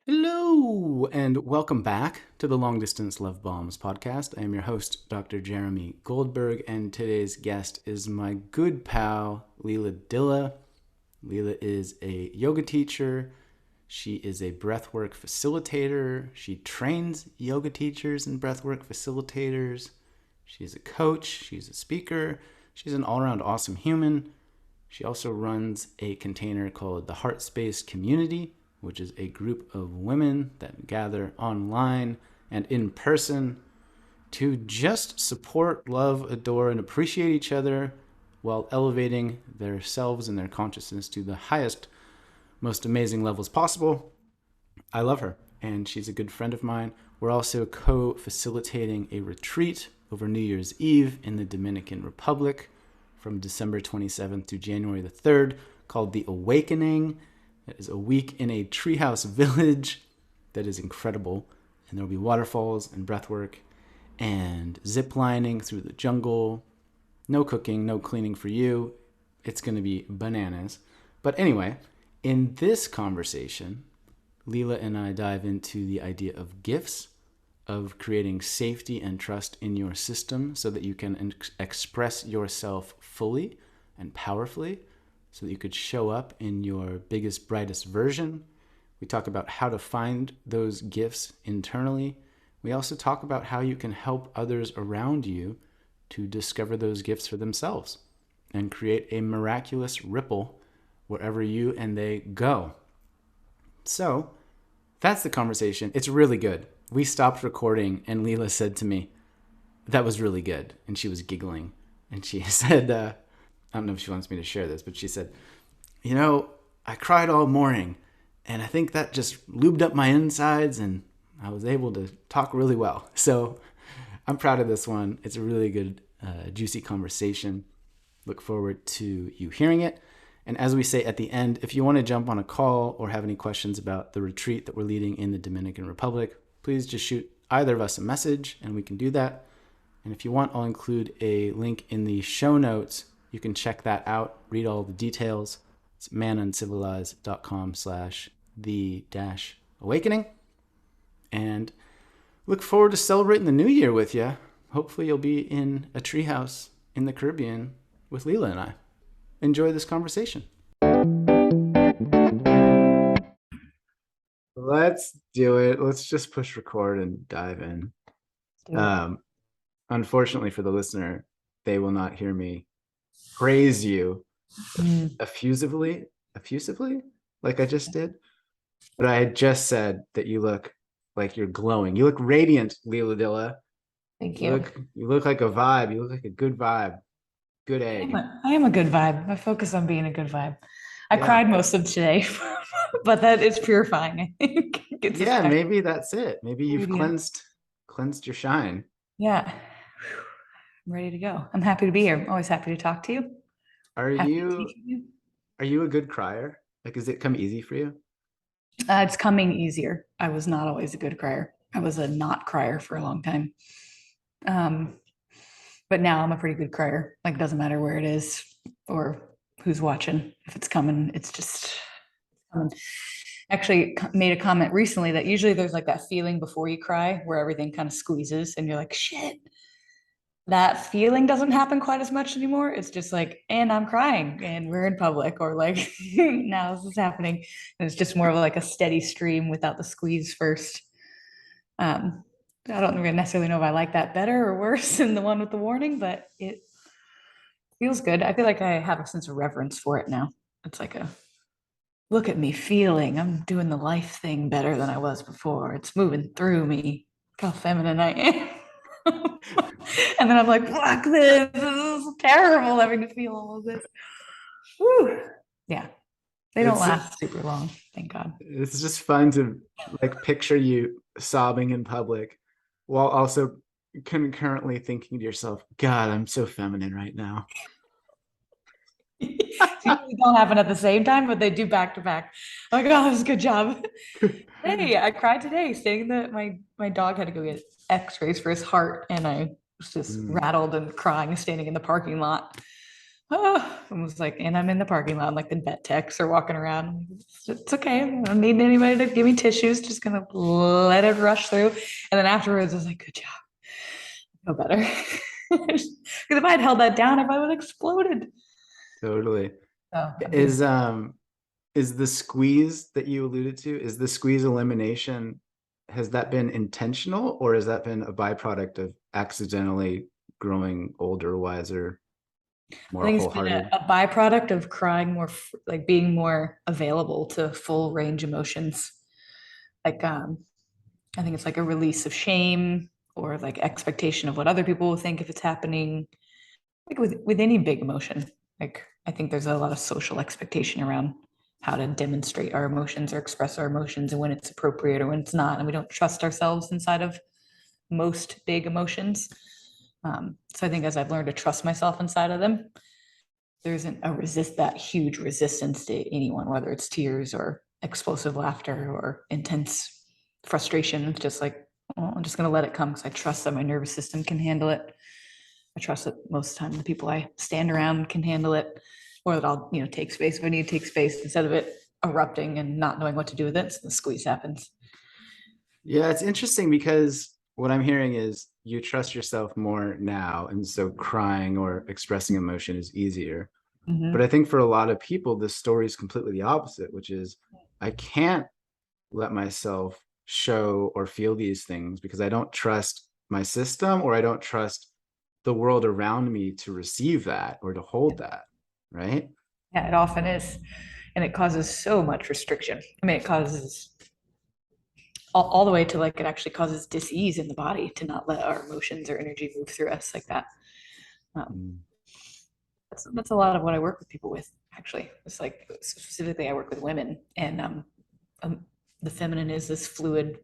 Hello, and welcome back to the Long Distance Love Bombs podcast. I am your host, Dr. Jeremy Goldberg, and today's guest is my good pal, Leila Dylla. Leila is a yoga teacher. She is a breathwork facilitator. She trains yoga teachers and breathwork facilitators. She's a coach. She's a speaker. She's an all-around awesome human. She also runs a container called the Heart Space Community, which is a group of women that gather online and in person to just support, love, adore, and appreciate each other while elevating their selves and their consciousness to the highest, most amazing levels possible. I love her, and she's a good friend of mine. We're also co-facilitating a retreat over New Year's Eve in the Dominican Republic from December 27th to January the 3rd called The Awakening. It is a week in a treehouse village that is incredible. And there will be waterfalls and breathwork and zip lining through the jungle. No cooking, no cleaning for you. It's going to be bananas. But anyway, in this conversation, Leila and I dive into the idea of gifts, of creating safety and trust in your system so that you can express yourself fully and powerfully, so that you could show up in your biggest, brightest version. We talk about how to find those gifts internally. We also talk about how you can help others around you to discover those gifts for themselves and create a miraculous ripple wherever you and they go. So that's the conversation. It's really good. We stopped recording and Leila said to me, "That was really good." And she was giggling. And she said, I don't know if she wants me to share this, but she said, I cried all morning and I think that just lubed up my insides and I was able to talk really well. So I'm proud of this one. It's a really good, juicy conversation. Look forward to you hearing it. And as we say at the end, if you want to jump on a call or have any questions about the retreat that we're leading in the Dominican Republic, please just shoot either of us a message and we can do that. And if you want, I'll include a link in the show notes. You can check that out, read all the details. It's manuncivilized.com/the-awakening. And look forward to celebrating the new year with you. Hopefully you'll be in a treehouse in the Caribbean with Leila and I. Enjoy this conversation. Let's do it. Let's just push record and dive in. Unfortunately for the listener, they will not hear me praise you effusively, like I just did. But I had just said that you look like you're glowing. You look radiant, Leila Dylla. Thank you. You look like a vibe. You look like a good vibe. Good egg. I am a good vibe. I focus on being a good vibe. I Yeah. cried most of today, but that is purifying, I think. Yeah, maybe that's it. Maybe you've Yeah. cleansed your shine. Yeah. I'm ready to go. I'm happy to be here. I'm always happy to talk to you. Are Happy to you teach you. are you a good crier? Like, does it come easy for you? It's coming easier. I was not always a good crier. I was a not crier for a long time. Um, but now I'm a pretty good crier. Like, it doesn't matter where it is or who's watching. If it's coming, it's just coming. Actually made a comment recently that usually there's like that feeling before you cry where everything kind of squeezes and you're like, shit. That feeling doesn't happen quite as much anymore. It's just like, and I'm crying and we're in public, or like, now this is happening. And it's just more of like a steady stream without the squeeze first. I don't necessarily know if I like that better or worse than the one with the warning, but it feels good. I feel like I have a sense of reverence for it now. It's like a look at me feeling. I'm doing the life thing better than I was before. It's moving through me. Look how feminine I am. And then I'm like, fuck this. This is terrible having to feel all of this. Whew. Yeah. They don't It's last super long, thank God. it's just fun to like picture you sobbing in public while also concurrently thinking to yourself, God, I'm so feminine right now. Usually don't happen at the same time, but they do back to back. I'm like, oh, that was a good job. Hey, I cried today. Saying that my dog had to go get X-rays for his heart, and I was just rattled and crying, standing in the parking lot. oh, I was like, and I'm in the parking lot, like the vet techs are walking around. I'm like, it's okay. I don't need anybody to give me tissues. Just gonna let it rush through. And then afterwards, I was like, good job. I feel better. Because if I had held that down, I probably would have exploded. Totally. Oh, I'm Is doing um is the squeeze that you alluded to, is the squeeze elimination, has that been intentional or has that been a byproduct of accidentally growing older, wiser, I more think it's been wholehearted? a byproduct of crying more, like being more available to full range emotions. Like, I think it's like a release of shame or like expectation of what other people will think if it's happening. Like with any big emotion, like I think there's a lot of social expectation around how to demonstrate our emotions or express our emotions and when it's appropriate or when it's not. And we don't trust ourselves inside of most big emotions. So I think as I've learned to trust myself inside of them, there isn't that huge resistance to anyone, whether it's tears or explosive laughter or intense frustration. It's just like, oh, I'm just going to let it come because I trust that my nervous system can handle it. I trust that most of the time the people I stand around can handle it, or that I'll, take space if I need to take space instead of it erupting and not knowing what to do with it. So the squeeze happens. Yeah, it's interesting because what I'm hearing is you trust yourself more now, and so crying or expressing emotion is easier. But Mm-hmm. I think for a lot of people, this story is completely the opposite, which is I can't let myself show or feel these things because I don't trust my system or I don't trust the world around me to receive that or to hold that. Right. Yeah, it often is. And it causes so much restriction. I mean, it causes all the way to like it actually causes disease in the body to not let our emotions or energy move through us like that. Um, Mm. that's a lot of what I work with people with, actually. It's like specifically I work with women, and um, the feminine is this fluid,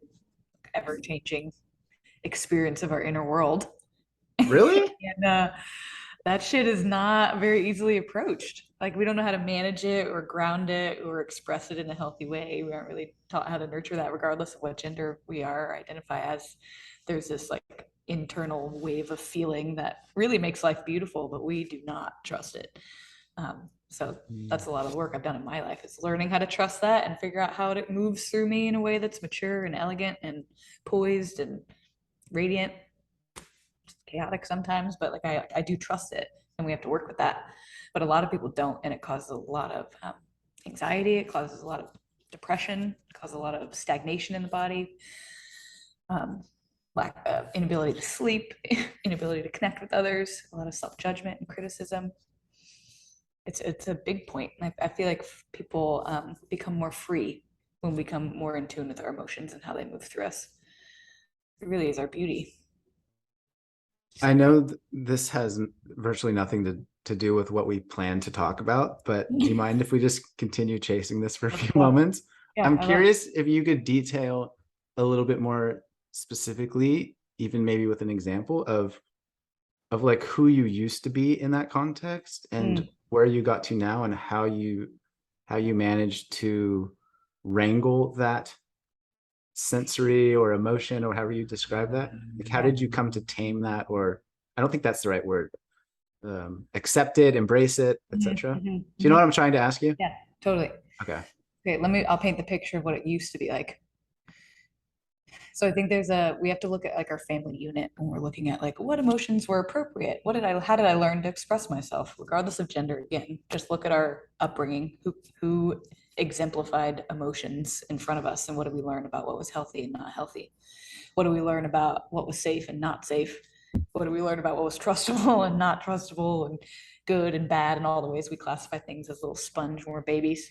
ever changing experience of our inner world. Really? And that shit is not very easily approached. Like we don't know how to manage it or ground it or express it in a healthy way. We aren't really taught how to nurture that, regardless of what gender we are or identify as. There's this like internal wave of feeling that really makes life beautiful, but we do not trust it. So Mm. that's a lot of work I've done in my life, is learning how to trust that and figure out how it moves through me in a way that's mature and elegant and poised and radiant, chaotic sometimes, but like I do trust it, and we have to work with that. But a lot of people don't, and it causes a lot of anxiety. It causes a lot of depression. It causes a lot of stagnation in the body. Lack of inability to sleep, inability to connect with others, a lot of self judgment and criticism. It's a big point. I feel like people become more free when we become more in tune with our emotions and how they move through us. It really is our beauty. I know this has virtually nothing to do with what we plan to talk about, but do you mind if we just continue chasing this for a few moments? Yeah, I'm I love. curious if you could detail a little bit more specifically, even maybe with an example of like who you used to be in that context and Mm. where you got to now and how you managed to wrangle that sensory or emotion or however you describe that. Like how Yeah. did you come to tame that, or I don't think that's the right word, accept it, embrace it, Mhm, etc. mhm, Do you know mhm. what I'm trying to ask you? Yeah, totally. Okay. Okay, I'll paint the picture of what it used to be like. So I think we have to look at like our family unit when we're looking at like what emotions were appropriate. How did I learn to express myself, regardless of gender? Again, just look at our upbringing, who exemplified emotions in front of us, and what did we learn about what was healthy and not healthy? What do we learn about what was safe and not safe? What do we learn about what was trustable and not trustable, and good and bad, and all the ways we classify things as a little sponge when we're babies?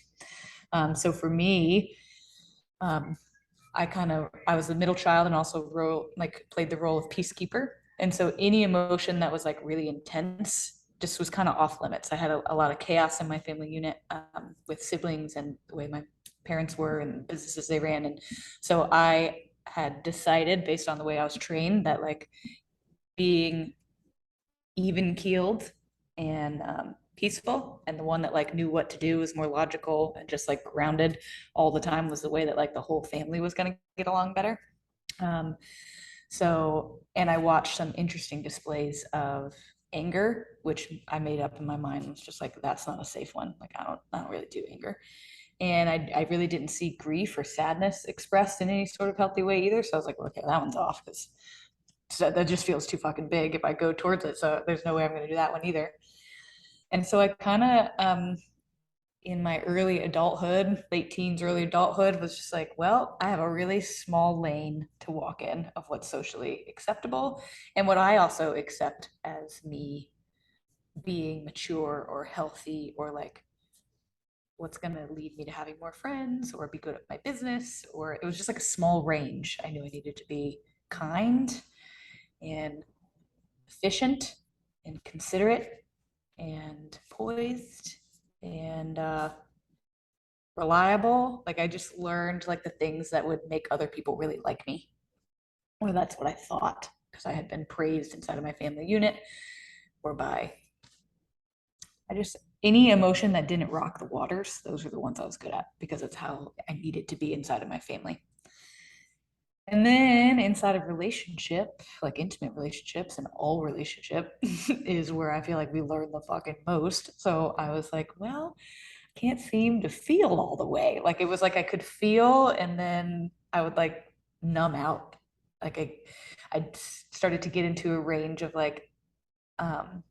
So for me, um, I was the middle child and also played the role of peacekeeper. And so any emotion that was like really intense just was kind of off limits. I had a lot of chaos in my family unit, with siblings and the way my parents were and businesses they ran. And so I had decided, based on the way I was trained, that like being even keeled and peaceful, and the one that like knew what to do, was more logical and just like grounded all the time, was the way that like the whole family was going to get along better. um, and I watched some interesting displays of anger, which I made up in my mind. It was just like, that's not a safe one. Like, I don't really do anger. And I really didn't see grief or sadness expressed in any sort of healthy way either. So I was like, well, okay, that one's off, because that just feels too fucking big if I go towards it. So there's no way I'm going to do that one either. And so I kind of, in my early adulthood, late teens, early adulthood, was just like, well, I have a really small lane to walk in of what's socially acceptable and what I also accept as me being mature or healthy, or like what's going to lead me to having more friends or be good at my business. Or it was just like a small range. I knew I needed to be kind and efficient and considerate and poised and reliable. Like, I just learned like the things that would make other people really like me, or that's what I thought, because I had been praised inside of my family unit, or by, I just, any emotion that didn't rock the waters, those are the ones I was good at, because it's how I needed to be inside of my family. And then inside of relationship, like intimate relationships and all relationship is where I feel like we learn the fucking most. So I was like, well, I can't seem to feel all the way. Like, it was like I could feel and then I would like numb out. Like, I started to get into a range of um,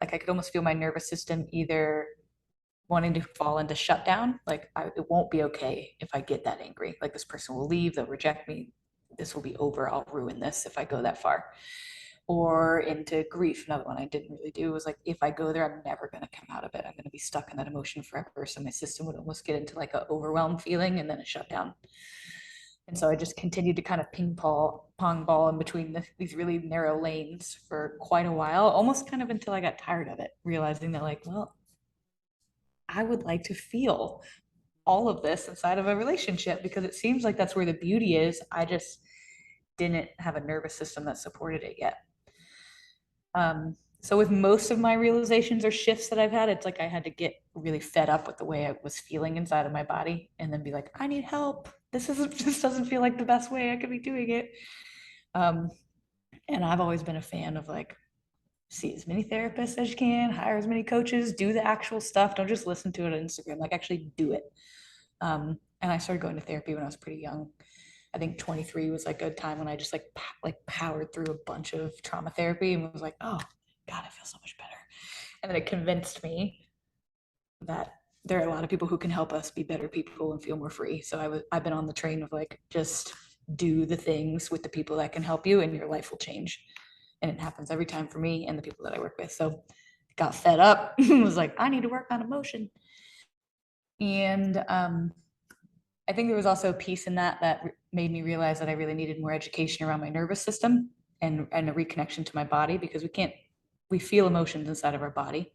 like I could almost feel my nervous system either wanting to fall into shutdown. Like, it won't be okay if I get that angry. Like, this person will leave, they'll reject me. This will be over. I'll ruin this if I go that far. Or into grief. Another one I didn't really do was like, if I go there, I'm never going to come out of it. I'm going to be stuck in that emotion forever. So my system would almost get into like an overwhelmed feeling and then a shutdown. And so I just continued to kind of pong ball in between these really narrow lanes for quite a while, almost kind of until I got tired of it, realizing that, like, well, I would like to feel all of this inside of a relationship, because it seems like that's where the beauty is. I just didn't have a nervous system that supported it yet. So with most of my realizations or shifts that I've had, it's like I had to get really fed up with the way I was feeling inside of my body, and then be like, I need help. This doesn't feel like the best way I could be doing it. Um, and I've always been a fan of like, see as many therapists as you can, hire as many coaches, do the actual stuff. Don't just listen to it on Instagram, like actually do it. And I started going to therapy when I was pretty young. I think 23 was like a time when I just like powered through a bunch of trauma therapy and was like, oh God, I feel so much better. And then it convinced me that there are a lot of people who can help us be better people and feel more free. So I've been on the train of like, just do the things with the people that can help you and your life will change. And it happens every time for me and the people that I work with. So got fed up, was like, I need to work on emotion. And I think there was also a piece in that made me realize that I really needed more education around my nervous system and a reconnection to my body, because we feel emotions inside of our body.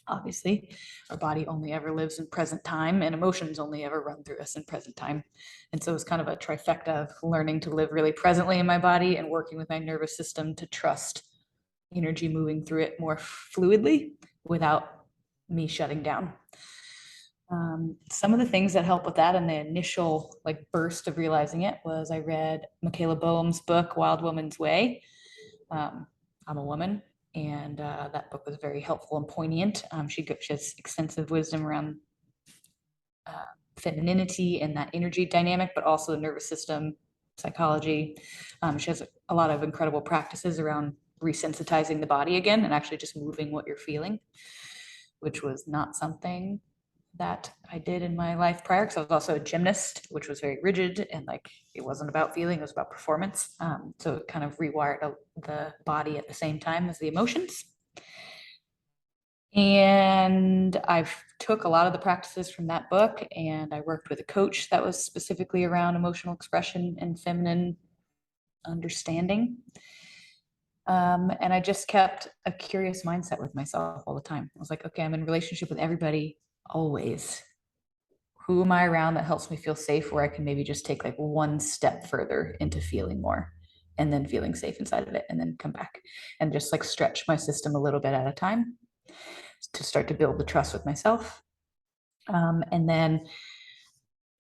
Obviously, our body only ever lives in present time, and emotions only ever run through us in present time. And so it's kind of a trifecta of learning to live really presently in my body and working with my nervous system to trust energy moving through it more fluidly without me shutting down. Some of the things that help with that, and the initial like burst of realizing it, was I read Michaela Boehm's book, Wild Woman's Way. I'm a woman, and that book was very helpful and poignant. She has extensive wisdom around femininity and that energy dynamic, but also the nervous system, psychology. She has a lot of incredible practices around resensitizing the body again and actually just moving what you're feeling, which was not something that I did in my life prior, because I was also a gymnast, which was very rigid and like it wasn't about feeling, it was about performance. So it kind of rewired the body at the same time as the emotions. And I've took a lot of the practices from that book, and I worked with a coach that was specifically around emotional expression and feminine understanding. And I just kept a curious mindset with myself all the time. I was like, okay, I'm in a relationship with everybody always. Who am I around that helps me feel safe, where I can maybe just take like one step further into feeling more, and then feeling safe inside of it, and then come back and just like stretch my system a little bit at a time to start to build the trust with myself. And then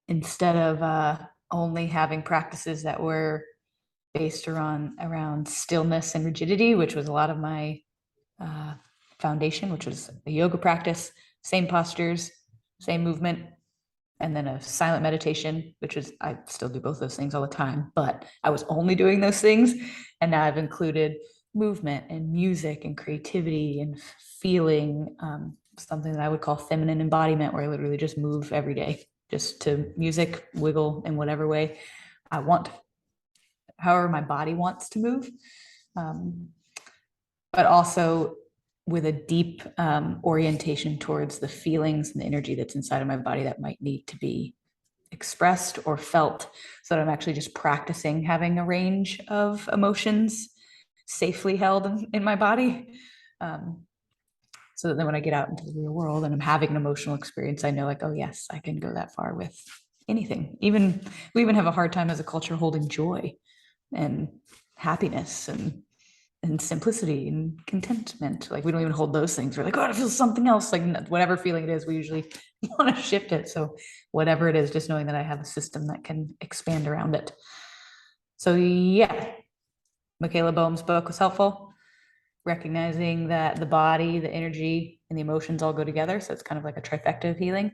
instead of only having practices that were based around stillness and rigidity, which was a lot of my foundation, which was a yoga practice, same postures, same movement, and then a silent meditation, which is, I still do both those things all the time, but I was only doing those things. And now I've included movement and music and creativity and feeling, something that I would call feminine embodiment, where I literally just move every day, just to music, wiggle in whatever way I want, however my body wants to move. But also with a deep orientation towards the feelings and the energy that's inside of my body that might need to be expressed or felt, so that I'm actually just practicing having a range of emotions safely held in my body. So that then when I get out into the real world and I'm having an emotional experience, I know, like, oh yes, I can go that far with anything. We even have a hard time as a culture holding joy and happiness and simplicity and contentment. Like, we don't even hold those things. We're like, oh, I feel something else. Like, whatever feeling it is, we usually want to shift it. So whatever it is, just knowing that I have a system that can expand around it. So yeah, Michaela Boehm's book was helpful. Recognizing that the body, the energy, and the emotions all go together. So it's kind of like a trifecta of healing.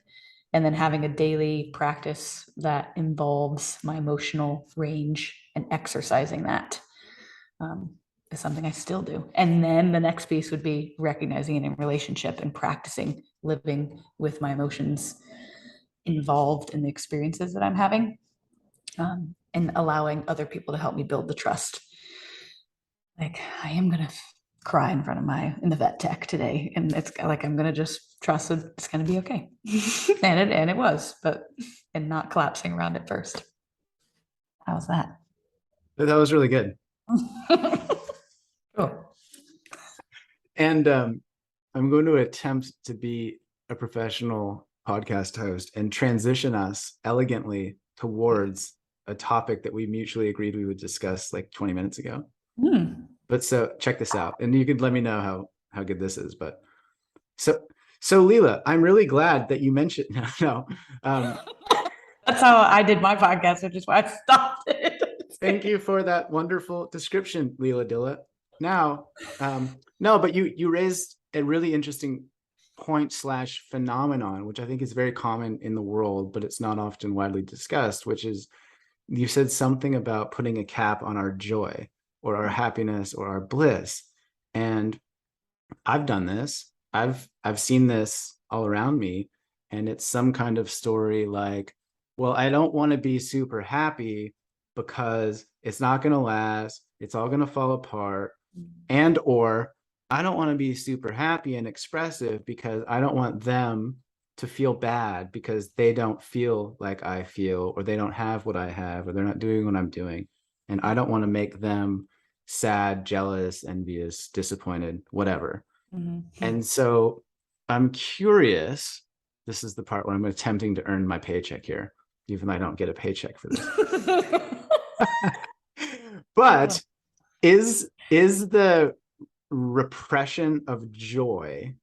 And then having a daily practice that involves my emotional range and exercising that. Is something I still do. And then the next piece would be recognizing it in relationship and practicing living with my emotions involved in the experiences that I'm having, and allowing other people to help me build the trust. Like, I am going to cry in front of in the vet tech today. And it's like, I'm going to just trust that it's going to be okay. and it was, and not collapsing around it first. How's that? That was really good. Cool. And I'm going to attempt to be a professional podcast host and transition us elegantly towards a topic that we mutually agreed we would discuss like 20 minutes ago. But so check this out, and you could let me know how good this is. But so Leila, I'm really glad that you mentioned no. That's how I did my podcast, which is why I stopped it. Thank you for that wonderful description, Leila Dylla. Now, no, but you raised a really interesting point / phenomenon, which I think is very common in the world, but it's not often widely discussed, which is, you said something about putting a cap on our joy or our happiness or our bliss. And I've done this. I've seen this all around me. And it's some kind of story like, well, I don't want to be super happy because it's not going to last. It's all going to fall apart. And or I don't want to be super happy and expressive because I don't want them to feel bad because they don't feel like I feel, or they don't have what I have, or they're not doing what I'm doing. And I don't want to make them sad, jealous, envious, disappointed, whatever. And so I'm curious. This is the part where I'm attempting to earn my paycheck here, even though I don't get a paycheck for this. But is the repression of joy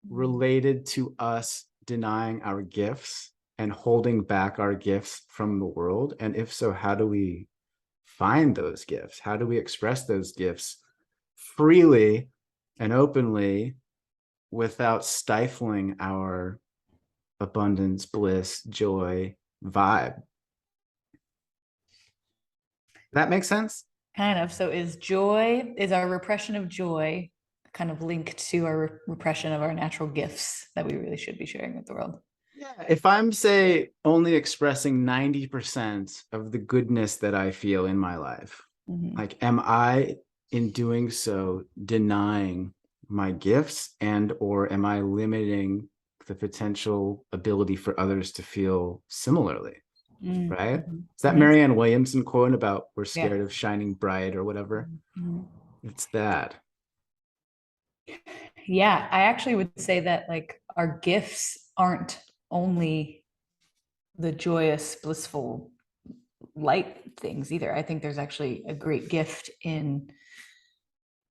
related to us denying our gifts and holding back our gifts from the world? And if so, how do we find those gifts? How do we express those gifts freely and openly without stifling our abundance, bliss, joy vibe? That makes sense? Kind of. So is our repression of joy kind of linked to our repression of our natural gifts that we really should be sharing with the world? Yeah. If I'm, say, only expressing 90% of the goodness that I feel in my life, like, am I, in doing so, denying my gifts, and or am I limiting the potential ability for others to feel similarly? Right? Is that Marianne Williamson quote about we're scared of shining bright or whatever? It's that. Yeah, I actually would say that, like, our gifts aren't only the joyous, blissful, light things either. I think there's actually a great gift in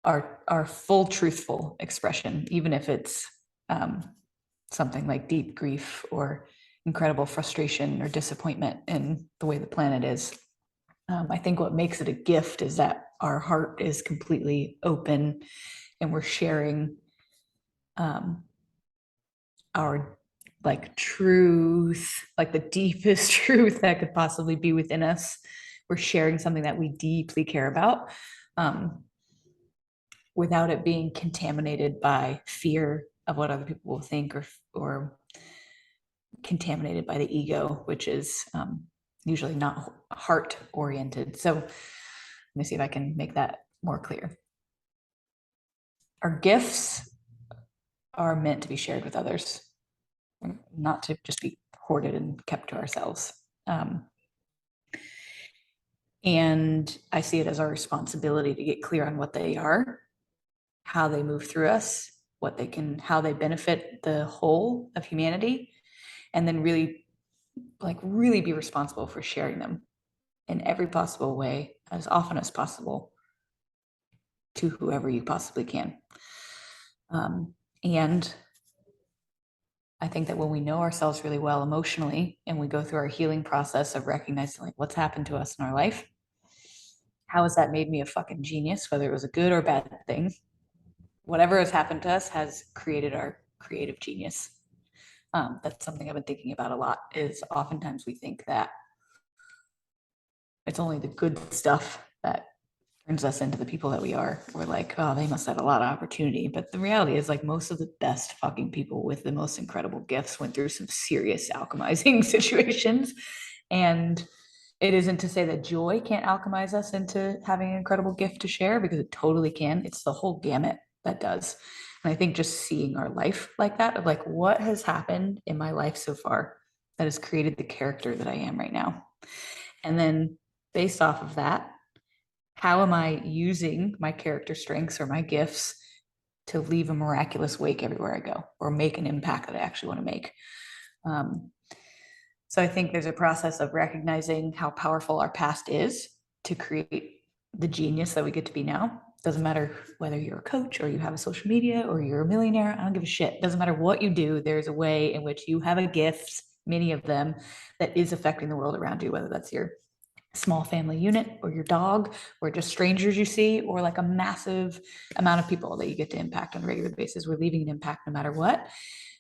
our full truthful expression, even if it's something like deep grief or incredible frustration or disappointment in the way the planet is. I think what makes it a gift is that our heart is completely open and we're sharing our like truth, like the deepest truth that could possibly be within us. We're sharing something that we deeply care about, without it being contaminated by fear of what other people will think, or contaminated by the ego, which is usually not heart oriented. So let me see if I can make that more clear. Our gifts are meant to be shared with others, not to just be hoarded and kept to ourselves. And I see it as our responsibility to get clear on what they are, how they move through us, how they benefit the whole of humanity, and then really be responsible for sharing them in every possible way, as often as possible, to whoever you possibly can. And I think that when we know ourselves really well emotionally and we go through our healing process of recognizing like what's happened to us in our life, how has that made me a fucking genius, whether it was a good or bad thing, whatever has happened to us has created our creative genius. That's something I've been thinking about a lot, is oftentimes we think that it's only the good stuff that turns us into the people that we are. We're like, oh, they must have a lot of opportunity. But the reality is like most of the best fucking people with the most incredible gifts went through some serious alchemizing situations. And it isn't to say that joy can't alchemize us into having an incredible gift to share, because it totally can. It's the whole gamut that does. And I think just seeing our life like that, of like what has happened in my life so far that has created the character that I am right now. And then based off of that, how am I using my character strengths or my gifts to leave a miraculous wake everywhere I go, or make an impact that I actually want to make? So I think there's a process of recognizing how powerful our past is to create the genius that we get to be now. Doesn't matter whether you're a coach or you have a social media or you're a millionaire. I don't give a shit. Doesn't matter what you do. There's a way in which you have a gift, many of them, that is affecting the world around you, whether that's your small family unit or your dog or just strangers you see, or like a massive amount of people that you get to impact on a regular basis. We're leaving an impact no matter what.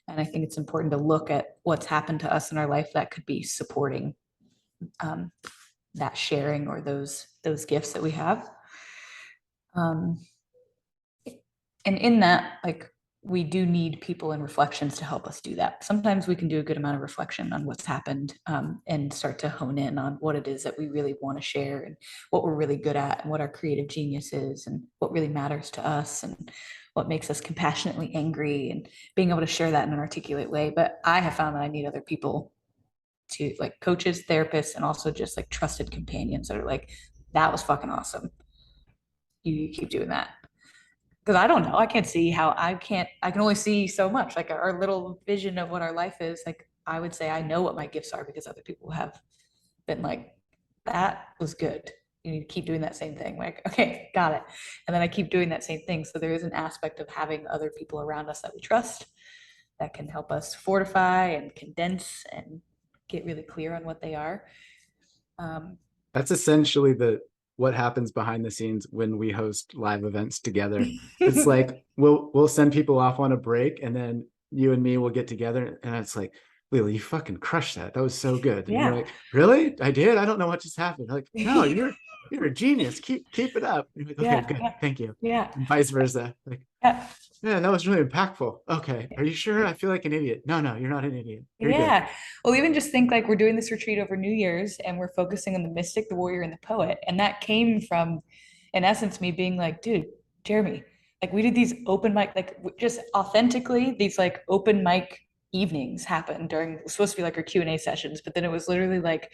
And I think it's important to look at what's happened to us in our life that could be supporting that sharing or those gifts that we have. And in that, like, we do need people and reflections to help us do that. Sometimes we can do a good amount of reflection on what's happened, and start to hone in on what it is that we really want to share, and what we're really good at, and what our creative genius is, and what really matters to us, and what makes us compassionately angry, and being able to share that in an articulate way. But I have found that I need other people, to like coaches, therapists, and also just like trusted companions that are like, that was fucking awesome. You keep doing that. Because I don't know, I can't see how I can only see so much, like our little vision of what our life is. Like I would say I know what my gifts are because other people have been like, that was good, you need to keep doing that same thing. Like, okay, got it. And then I keep doing that same thing. So there is an aspect of having other people around us that we trust, that can help us fortify and condense and get really clear on what they are. That's essentially what happens behind the scenes when we host live events together. It's like we'll send people off on a break, and then you and me will get together, and it's like, Leila, you fucking crushed that. That was so good. And you're Yeah. like, really? I did? I don't know what just happened. Like, no, you're a genius. Keep it up. And you're like, okay, Yeah. good. Yeah. Thank you. Yeah. And vice versa. Like, Yeah. yeah, that was really impactful. Okay. Are you sure? I feel like an idiot. No, you're not an idiot. You're good. Yeah. Well, even just think like we're doing this retreat over New Year's and we're focusing on the mystic, the warrior, and the poet. And that came from, in essence, me being like, dude, Jeremy, like we did these open mic, like just authentically, these like open mic evenings happened during, it was supposed to be like our Q&A sessions, but then it was literally like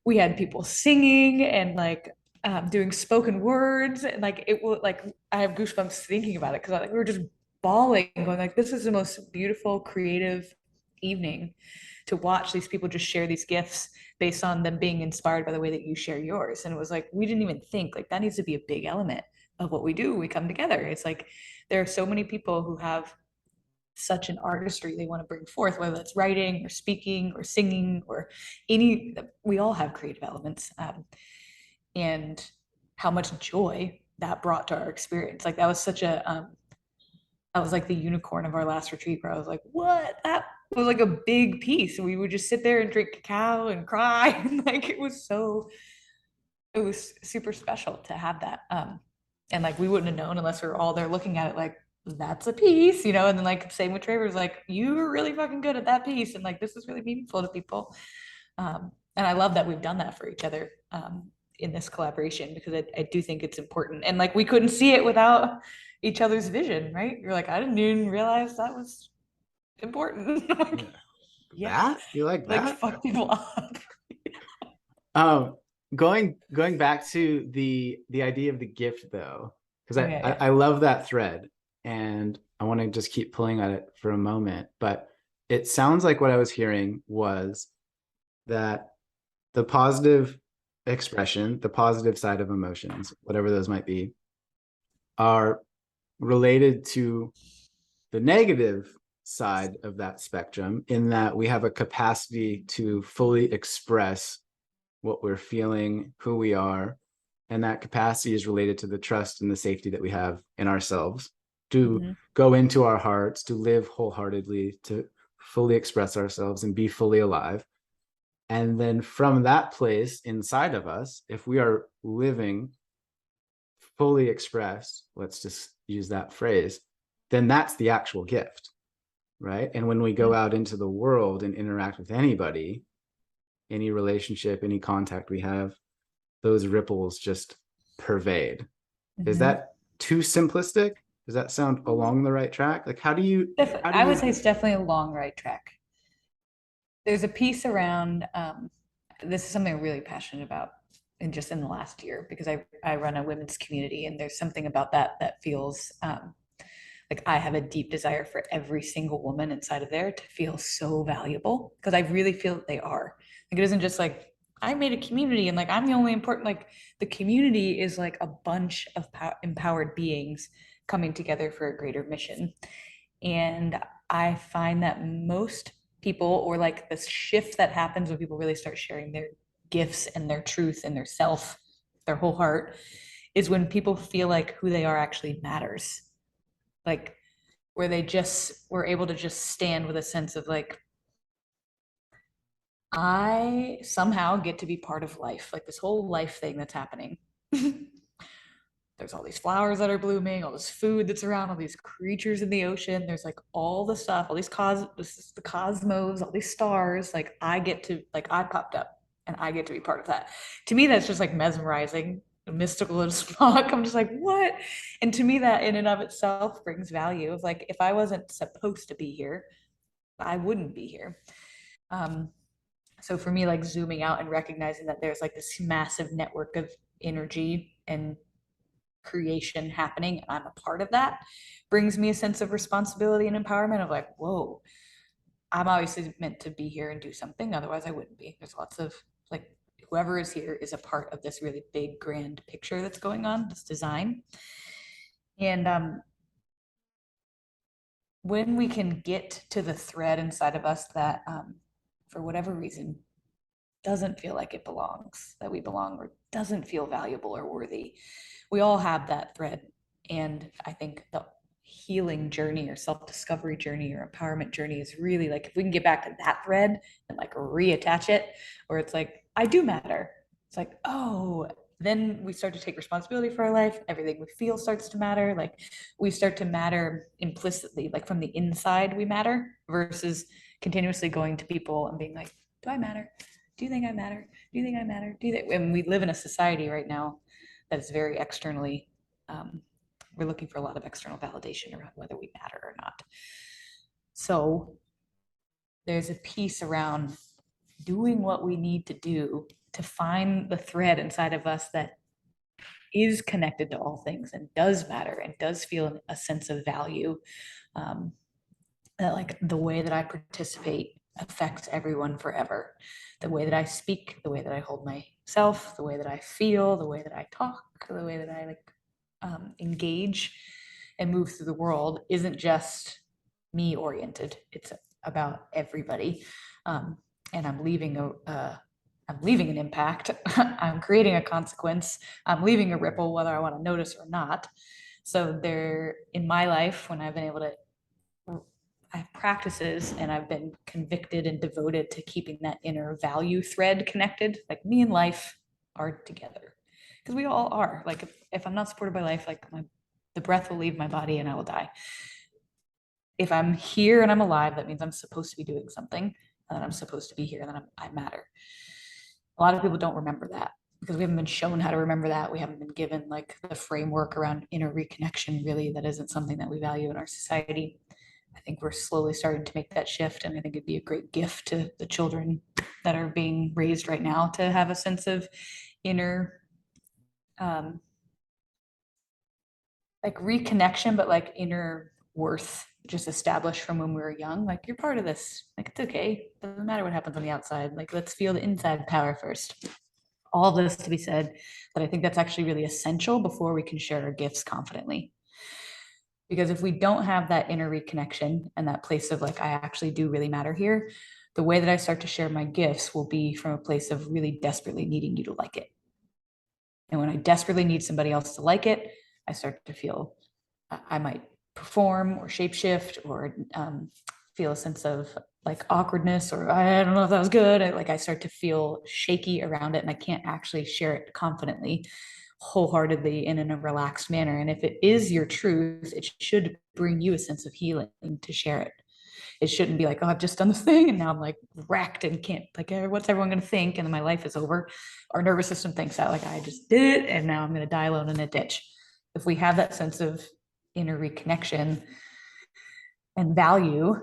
we had people singing and like doing spoken words. And like it will, like I have goosebumps thinking about it, because like we were just bawling, going like, this is the most beautiful, creative evening to watch these people just share these gifts based on them being inspired by the way that you share yours. And it was like, we didn't even think like that needs to be a big element of what we do when we come together. It's like there are so many people who have such an artistry they want to bring forth, whether that's writing or speaking or singing or any, we all have creative elements. And how much joy that brought to our experience. Like that was such a I was like the unicorn of our last retreat where I was like, what? That was like a big piece. We would just sit there and drink cacao and cry. And like it was super special to have that. And like we wouldn't have known unless we were all there looking at it like, that's a piece, you know, and then like same with Travers, like you were really fucking good at that piece. And like this is really meaningful to people. And I love that we've done that for each other in this collaboration because I do think it's important. And like we couldn't see it without each other's vision, right? You're like, I didn't even realize that was important. Like, Yeah. yeah, That? You like like that? fuck people up. Um, going back to the idea of the gift though, because Oh yeah, I love that thread and I want to just keep pulling at it for a moment. But it sounds like what I was hearing was that the positive expression, the positive side of emotions, whatever those might be, are related to the negative side of that spectrum in that we have a capacity to fully express what we're feeling, who we are, and that capacity is related to the trust and the safety that we have in ourselves to yeah. go into our hearts, to live wholeheartedly, to fully express ourselves and be fully alive. And then from that place inside of us, if we are living fully expressed, let's just use that phrase, then that's the actual gift, right? And when we go out into the world and interact with anybody, any relationship, any contact we have, those ripples just pervade. Is Mm-hmm. that too simplistic? Does that sound along the right track? Like I would say it's definitely a long right track. There's a piece around this is something I'm really passionate about and just in the last year because I run a women's community and there's something about that feels like I have a deep desire for every single woman inside of there to feel so valuable because I really feel that they are. Like it isn't just like I made a community and like I'm the only important, like the community is like a bunch of empowered beings coming together for a greater mission. And I find that most people, or like this shift that happens when people really start sharing their gifts and their truth and their self, their whole heart, is when people feel like who they are actually matters. Like where they just were able to just stand with a sense of like, I somehow get to be part of life, like this whole life thing that's happening. There's all these flowers that are blooming, all this food that's around, all these creatures in the ocean. There's like all the stuff, all these this is the cosmos, all these stars. Like I get to, like I popped up and I get to be part of that. To me, that's just like mesmerizing, mystical as fuck. I'm just like, what? And to me, that in and of itself brings value of like, if I wasn't supposed to be here, I wouldn't be here. Um, so for me, like zooming out and recognizing that there's like this massive network of energy and creation happening and I'm a part of that brings me a sense of responsibility and empowerment of like, whoa, I'm obviously meant to be here and do something. Otherwise I wouldn't be. There's lots of like whoever is here is a part of this really big grand picture that's going on, this design. And when we can get to the thread inside of us that for whatever reason doesn't feel like it belongs, that we belong, or doesn't feel valuable or worthy. We all have that thread. And I think the healing journey or self-discovery journey or empowerment journey is really like if we can get back to that thread and like reattach it, where it's like, I do matter. It's like, oh, then we start to take responsibility for our life. Everything we feel starts to matter. Like we start to matter implicitly, like from the inside, we matter versus continuously going to people and being like, do I matter? Do you think I matter? Do you think I matter? Do you think? And we live in a society right now that is very externally, we're looking for a lot of external validation around whether we matter or not. So there's a piece around doing what we need to do to find the thread inside of us that is connected to all things and does matter and does feel a sense of value. That like the way that I participate affects everyone forever. The way that I speak, the way that I hold myself, the way that I feel, the way that I talk, the way that I like engage and move through the world isn't just me oriented. It's about everybody. And I'm I'm leaving an impact. I'm creating a consequence. I'm leaving a ripple, whether I want to notice or not. So there, in my life, when I've been able to, I have practices and I've been convicted and devoted to keeping that inner value thread connected. Like me and life are together, because we all are. Like if I'm not supported by life, like the breath will leave my body and I will die. If I'm here and I'm alive, that means I'm supposed to be doing something, and then I'm supposed to be here, and then I matter. A lot of people don't remember that because we haven't been shown how to remember that. We haven't been given like the framework around inner reconnection. Really, that isn't something that we value in our society. I think we're slowly starting to make that shift, and I think it'd be a great gift to the children that are being raised right now to have a sense of inner like reconnection, but like inner worth just established from when we were young. Like you're part of this. Like it's okay. Doesn't matter what happens on the outside. Like let's feel the inside power first. All this to be said, that I think that's actually really essential before we can share our gifts confidently. Because if we don't have that inner reconnection and that place of like, I actually do really matter here, the way that I start to share my gifts will be from a place of really desperately needing you to like it. And when I desperately need somebody else to like it, I start to feel I might perform or shapeshift or feel a sense of like awkwardness, or I don't know if that was good. I start to feel shaky around it, and I can't actually share it confidently, wholeheartedly, and in a relaxed manner. And if it is your truth, it should bring you a sense of healing to share it. It shouldn't be like, oh, I've just done the thing and now I'm like wrecked and can't, like, what's everyone going to think? And then my life is over. Our nervous system thinks that, like, I just did it and now I'm going to die alone in a ditch. If we have that sense of inner reconnection and value,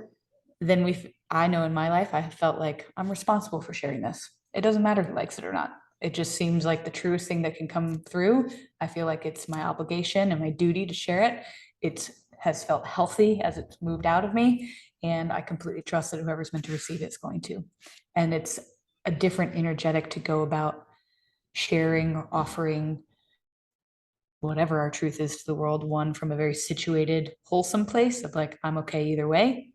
then I know in my life, I have felt like I'm responsible for sharing this. It doesn't matter who likes it or not. It just seems like the truest thing that can come through. I feel like it's my obligation and my duty to share it. It has felt healthy as it's moved out of me. And I completely trust that whoever's meant to receive it's going to. And it's a different energetic to go about sharing or offering whatever our truth is to the world, one from a very situated, wholesome place of like, I'm okay either way,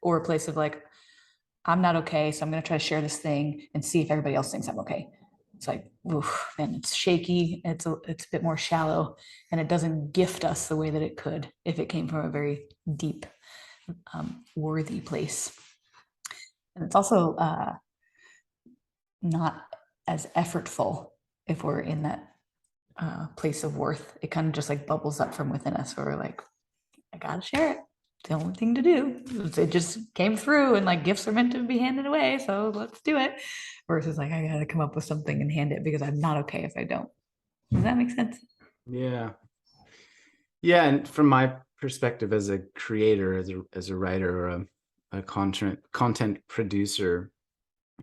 or a place of like, I'm not okay, so I'm going to try to share this thing and see if everybody else thinks I'm okay. It's like, oof, man, it's shaky. It's a bit more shallow, and it doesn't gift us the way that it could if it came from a very deep, worthy place. And it's also not as effortful if we're in that place of worth. It kind of just like bubbles up from within us, where we're like, I gotta share it. It's the only thing to do. It just came through, and like gifts are meant to be handed away, so let's do it. Versus like, I gotta come up with something and hand it because I'm not okay if I don't. Does that make sense? Yeah. Yeah. And from my perspective as a creator, as a writer or a content producer,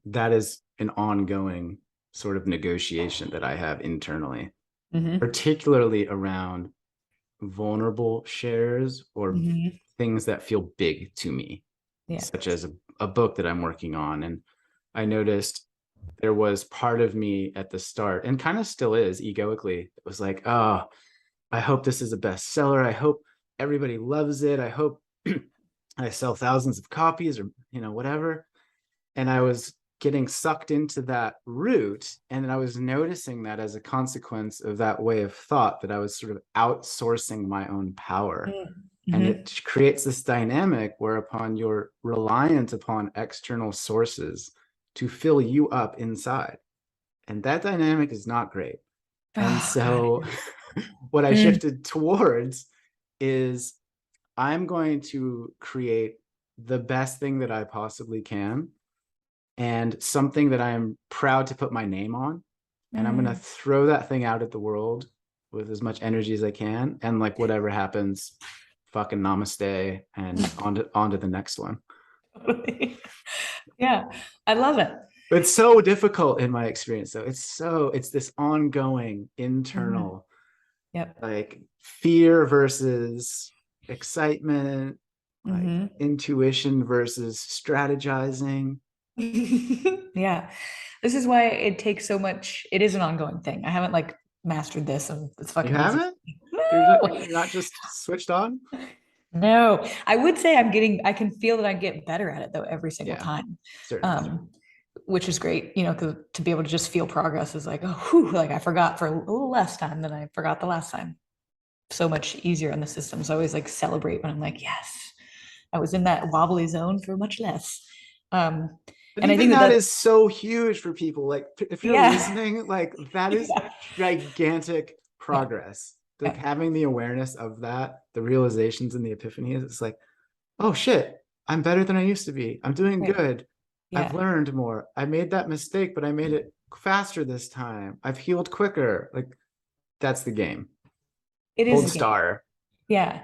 that is an ongoing sort of negotiation that I have internally, particularly around vulnerable shares or things that feel big to me, such as a book that I'm working on. And I noticed there was part of me at the start, and kind of still is egoically, it was like, oh, I hope this is a bestseller. I hope everybody loves it. I hope I sell thousands of copies, or whatever. And I was getting sucked into that route, and I was noticing that as a consequence of that way of thought, that I was sort of outsourcing my own power. And it creates this dynamic whereupon you're reliant upon external sources to fill you up inside, and that dynamic is not great. And so what I shifted towards is, I'm going to create the best thing that I possibly can, and something that I'm proud to put my name on. And I'm going to throw that thing out at the world with as much energy as I can. And like, whatever happens, fucking namaste, and on to the next one. Yeah, I love it. It's so difficult in my experience, though. It's this ongoing internal, like fear versus excitement, like intuition versus strategizing. Yeah, this is why it takes so much. It is an ongoing thing. I haven't like mastered this, and it's You fucking easy. haven't? No. You're not just switched on? No, I would say I can feel that I get better at it though every single time. Certainly. which is great, you know, because to be able to just feel progress is like, oh, whew, like I forgot for a little less time than I forgot the last time. So much easier on the system. So I always like celebrate when I'm like, yes, I was in that wobbly zone for much less. Um, But and I even think that that that, is so huge for people. Like, if you're yeah, listening, like, that is yeah, gigantic yeah, progress. Like, yeah, having the awareness of that, the realizations and the epiphanies, it's like, oh shit, I'm better than I used to be. I'm doing right, good. I've yeah. learned more. I made that mistake, but I made it faster this time. I've healed quicker. Like, that's the game. It is Gold a game. star. Yeah,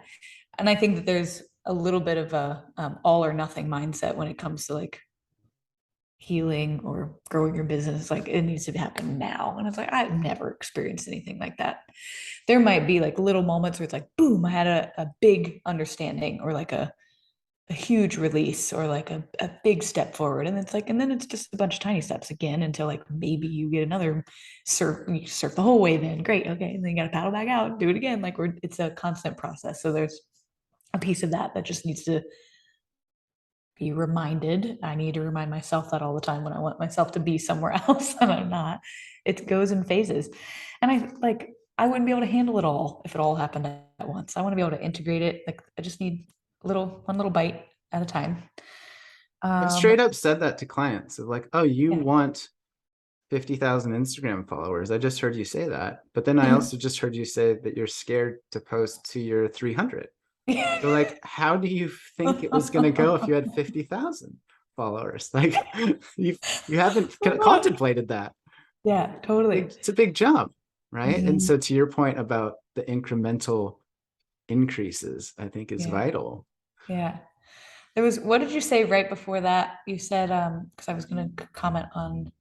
and I think that there's a little bit of a all or nothing mindset when it comes to like healing or growing your business. Like it needs to happen now, and it's like I've never experienced anything like that. There might be like little moments where it's like, boom, I had a big understanding or like a huge release or like a big step forward. And it's like, and then it's just a bunch of tiny steps again until like maybe you get another surf, you surf the whole way then. Great. Okay. And then you got to paddle back out, do it again. Like it's a constant process. So there's a piece of that that just needs to be reminded. I need to remind myself that all the time when I want myself to be somewhere else and I'm not. It goes in phases. And I wouldn't be able to handle it all if it all happened at once. I want to be able to integrate it. Like I just need one little bite at a time. I've Um, straight up said that to clients of like, oh, you yeah. want 50,000 Instagram followers. I just heard you say that. But then I also just heard you say that you're scared to post to your 300. So like, how do you think it was going to go if you had 50,000 followers? Like you haven't contemplated that. Yeah, totally. It's a big jump, right? And Mhm. so to your point about the incremental increases, I think is Yeah, vital. yeah. There was, what did you say right before that? You said, because I was going to comment on,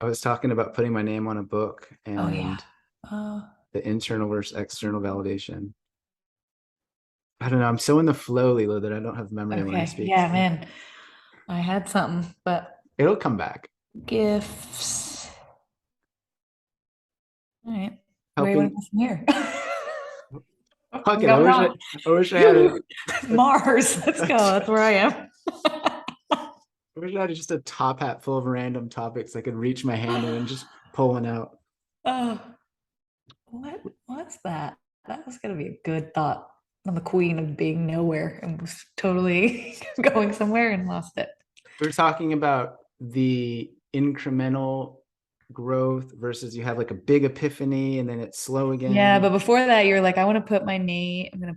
I was talking about putting my name on a book oh yeah. and Uh, the internal versus external validation. I don't know. I'm so in the flow, Leila, that I don't have memory when I okay. speak. Yeah, man. I had something, but It'll come back. gifts. All right. Where do you want to Helping. go from here? Fuck I'm it. I going wish on. I wish I had Mars. Let's go. a That's where I am. I wish I had just a top hat full of random topics I could reach my hand in and just pull one out. Oh, what's that? That was gonna be a good thought. I'm the queen of being nowhere and was totally going somewhere and lost it. We're talking about the incremental growth versus you have like a big epiphany and then it's slow Yeah, but again. before that, you're like, I want to put my name. I'm gonna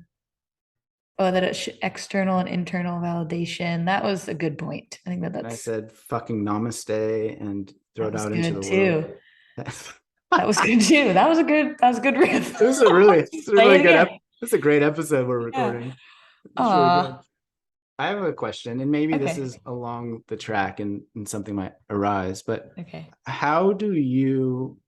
oh that it's external and internal validation. That was a good point. I think And I that's said fucking namaste and throw that it was out into good the world. too. That was good too. That was a good riff. This is a really, this is a Say really it good again. this is a great episode we're Yeah. recording. This is really good. Aw. I have a question, and maybe this Okay. is along the track and something might arise, but Okay. how do you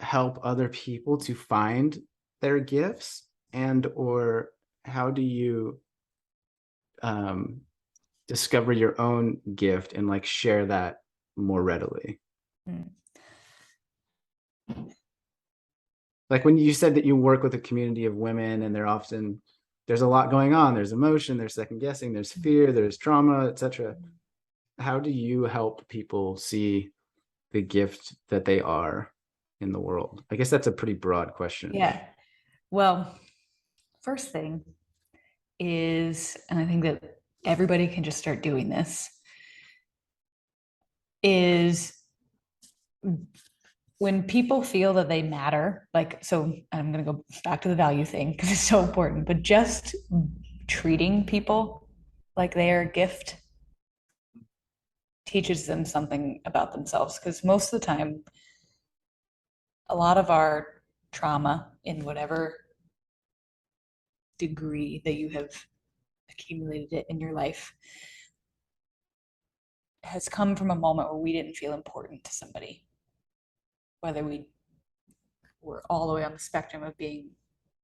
help other people to find their gifts and or how do you um, discover your own gift and like share that more readily? Hmm. Like when you said that you work with a community of women and they're often there's a lot going on, there's emotion, there's second guessing, there's fear, there's trauma, etc. How do you help people see the gift that they are in the world? I guess that's a pretty broad question, but Yeah. Well, first thing is, and I think that everybody can just start doing this, is when people feel that they matter, like, so I'm going to go back to the value thing because it's so important, but just treating people like they are a gift teaches them something about themselves. Because most of the time, a lot of our trauma in whatever degree that you have accumulated it in your life has come from a moment where we didn't feel important to somebody, whether we were all the way on the spectrum of being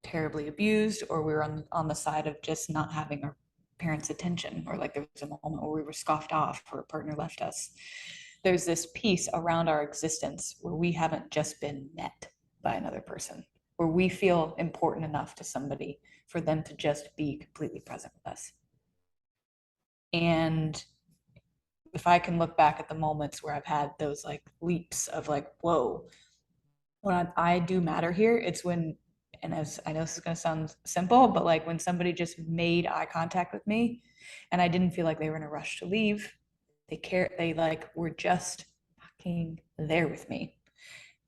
terribly abused or we were on the side of just not having our parents' attention, or like there was a moment where we were scoffed off or a partner left us. There's this piece around our existence where we haven't just been met by another person, where we feel important enough to somebody for them to just be completely present with us. And if I can look back at the moments where I've had those like leaps of like, whoa, when I do matter here, it's when, and as I know this is going to sound simple, but like when somebody just made eye contact with me and I didn't feel like they were in a rush to leave. They like were just fucking there with me.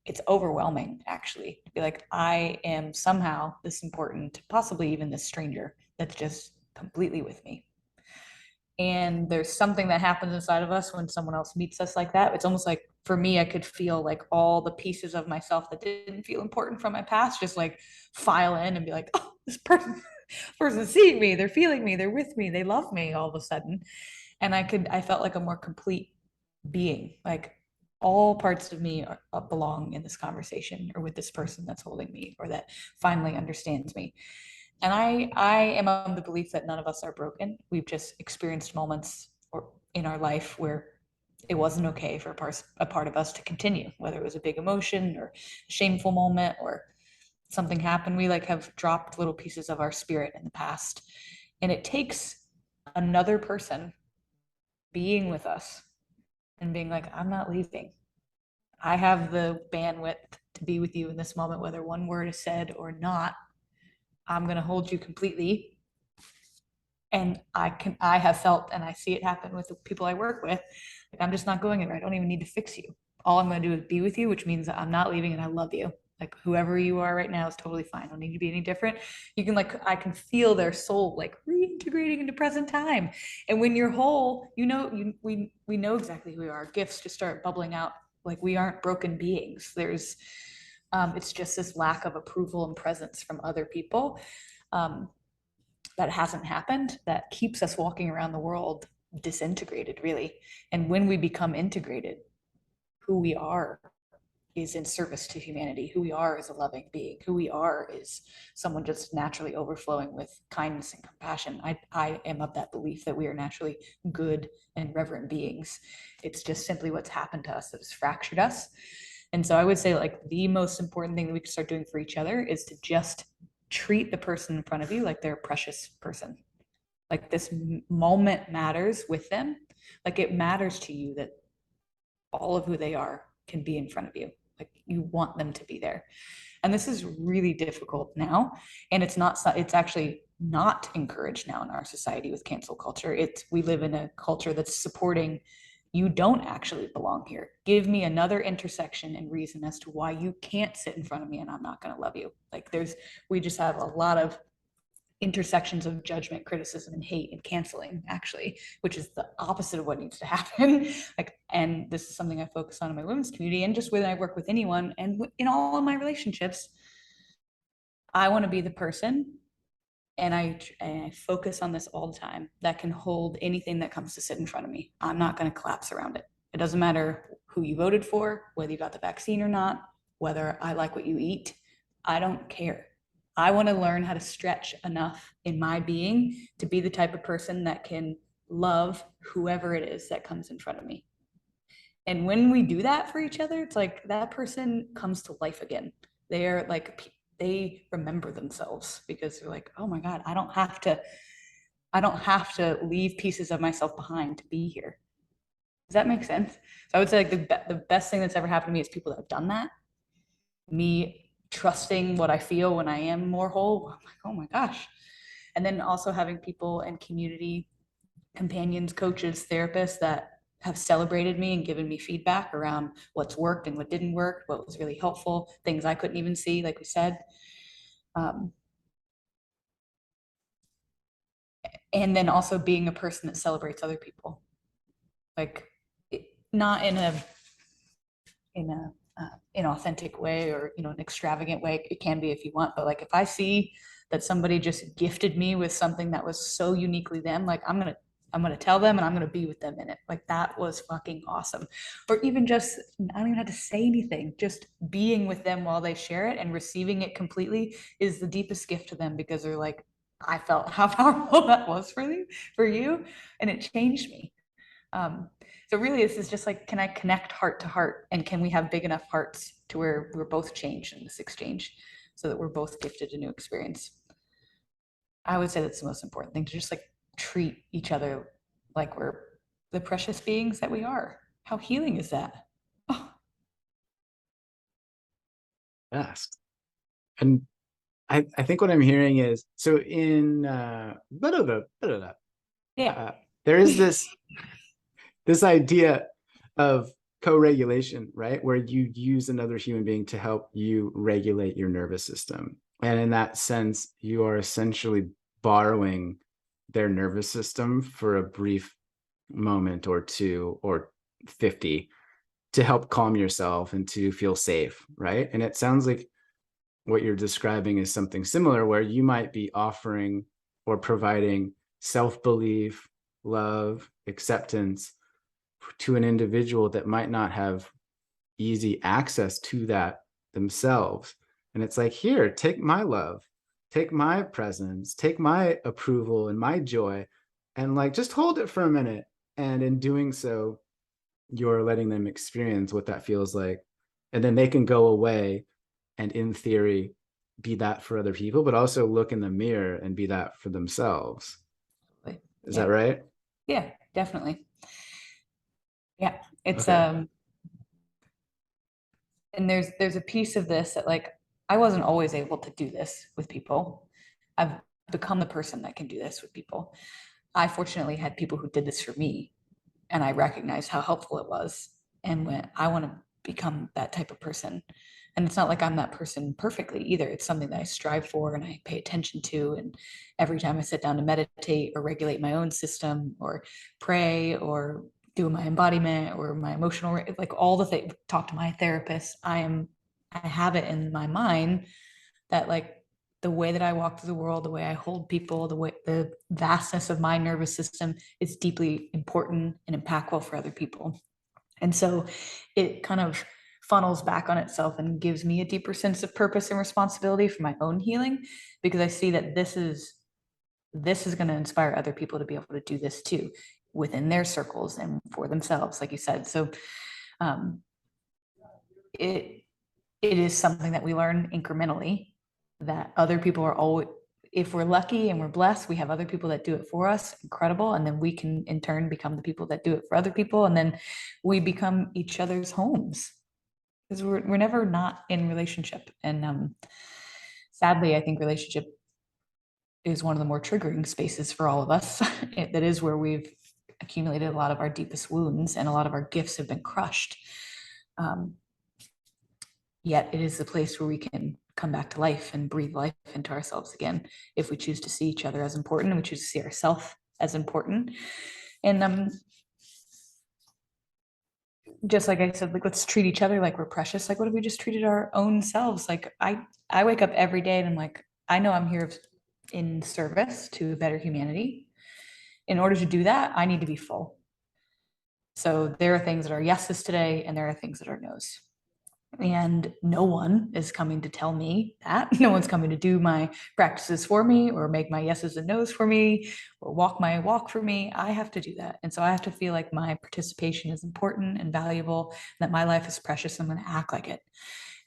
It's overwhelming actually to be like, I am somehow this important, possibly even this stranger that's just completely with me. And there's something that happens inside of us when someone else meets us like that. It's almost like, for me, I could feel like all the pieces of myself that didn't feel important from my past just like file in and be like, oh, this person's seeing me, they're feeling me, they're with me, they love me all of a sudden. And I felt like a more complete being, like all parts of me belong in this conversation or with this person that's holding me or that finally understands me. And I am of the belief that none of us are broken. We've just experienced moments or in our life where it wasn't okay for a part of us to continue, whether it was a big emotion or a shameful moment or something happened. We like have dropped little pieces of our spirit in the past. And it takes another person being with us and being like, I'm not leaving. I have the bandwidth to be with you in this moment, whether one word is said or not. I'm going to hold you completely. And I have felt, and I see it happen with the people I work with, like, I'm just not going anywhere. I don't even need to fix you. All I'm going to do is be with you, which means I'm not leaving and I love you. Like whoever you are right now is totally fine. I don't need to be any different. You can like, I can feel their soul like reintegrating into present time. And when you're whole, we know exactly who we are. Gifts just start bubbling out. Like we aren't broken beings. It's just this lack of approval and presence from other people. That hasn't happened that keeps us walking around the world disintegrated, really. And when we become integrated, who we are is in service to humanity. Who we are is a loving being. Who we are is someone just naturally overflowing with kindness and compassion. I am of that belief that we are naturally good and reverent beings. It's just simply what's happened to us that has fractured us. And so I would say like the most important thing that we can start doing for each other is to just treat the person in front of you like they're a precious person. Like this moment matters with them. Like it matters to you that all of who they are can be in front of you. Like you want them to be there. And this is really difficult now. And it's actually not encouraged now in our society with cancel culture. We live in a culture that's supporting you don't actually belong here. Give me another intersection and reason as to why you can't sit in front of me and I'm not going to love you. Like we just have a lot of intersections of judgment, criticism, and hate and canceling, actually, which is the opposite of what needs to happen. Like, and this is something I focus on in my women's community and just when I work with anyone and in all of my relationships. I want to be the person, and I focus on this all the time, that can hold anything that comes to sit in front of me. I'm not going to collapse around it. It doesn't matter who you voted for, whether you got the vaccine or not, whether I like what you eat. I don't care. I want to learn how to stretch enough in my being to be the type of person that can love whoever it is that comes in front of me. And when we do that for each other, it's like that person comes to life again. They're like, they remember themselves because they're like, oh my God, I don't have to leave pieces of myself behind to be here. Does that make sense? So I would say like the best thing that's ever happened to me is people that have done that. Me trusting what I feel when I am more whole. I'm like, oh my gosh. And then also having people and community companions, coaches, therapists that have celebrated me and given me feedback around what's worked and what didn't work, what was really helpful, things I couldn't even see, like we said. Um, and then also being a person that celebrates other people, like not in a inauthentic way or an extravagant way. It can be if you want, but like if I see that somebody just gifted me with something that was so uniquely them, like I'm gonna tell them and I'm gonna be with them in it. Like that was fucking awesome. Or even just I don't even have to say anything. Just being with them while they share it and receiving it completely is the deepest gift to them because they're like, I felt how powerful that was for you, and it changed me. So really, this is just like, can I connect heart to heart, and can we have big enough hearts to where we're both changed in this exchange, so that we're both gifted a new experience? I would say that's the most important thing, to just like treat each other like we're the precious beings that we are. How healing is that? Oh, Yes. And I think what I'm hearing is so in yeah. there is this idea of co-regulation, right? Where you use another human being to help you regulate your nervous system. And in that sense, you are essentially borrowing their nervous system for a brief moment or two or 50 to help calm yourself and to feel safe, right? And it sounds like what you're describing is something similar where you might be offering or providing self-belief, love, acceptance to an individual that might not have easy access to that themselves. And it's like, here, take my love, take my presence, take my approval and my joy, and like just hold it for a minute. And in doing so, you're letting them experience what that feels like. And then they can go away and, in theory, be that for other people, but also look in the mirror and be that for themselves. Is that Yeah. right? Yeah, definitely. Yeah. It's Okay. and there's a piece of this that like I wasn't always able to do this with people. I've become the person that can do this with people. I fortunately had people who did this for me, and I recognized how helpful it was and went, I want to become that type of person. And it's not like I'm that person perfectly either. It's something that I strive for and I pay attention to. And every time I sit down to meditate or regulate my own system or pray or do my embodiment or my emotional, like all the things, talk to my therapist, I have it in my mind that like the way that I walk through the world, the way I hold people, the vastness of my nervous system is deeply important and impactful for other people. And so it kind of funnels back on itself and gives me a deeper sense of purpose and responsibility for my own healing, because I see that this is going to inspire other people to be able to do this too within their circles and for themselves, like you said. So um, it it is something that we learn incrementally, that other people are always, if we're lucky and we're blessed, we have other people that do it for us, incredible, and then we can in turn become the people that do it for other people, and then we become each other's homes, because we're never not in relationship. And sadly, I think relationship is one of the more triggering spaces for all of us. That is where we've accumulated a lot of our deepest wounds and a lot of our gifts have been crushed. um, Yet it is the place where we can come back to life and breathe life into ourselves again, if we choose to see each other as important and we choose to see ourselves as important. And just like I said, like let's treat each other like we're precious. Like what if we just treated our own selves? Like I wake up every day and I'm like, I know I'm here in service to a better humanity. In order to do that, I need to be full. So there are things that are yeses today and there are things that are nos. And no one is coming to tell me that. No one's coming to do my practices for me or make my yeses and nos for me or walk my walk for me. I have to do that. And so I have to feel like my participation is important and valuable, that my life is precious. I'm going to act like it.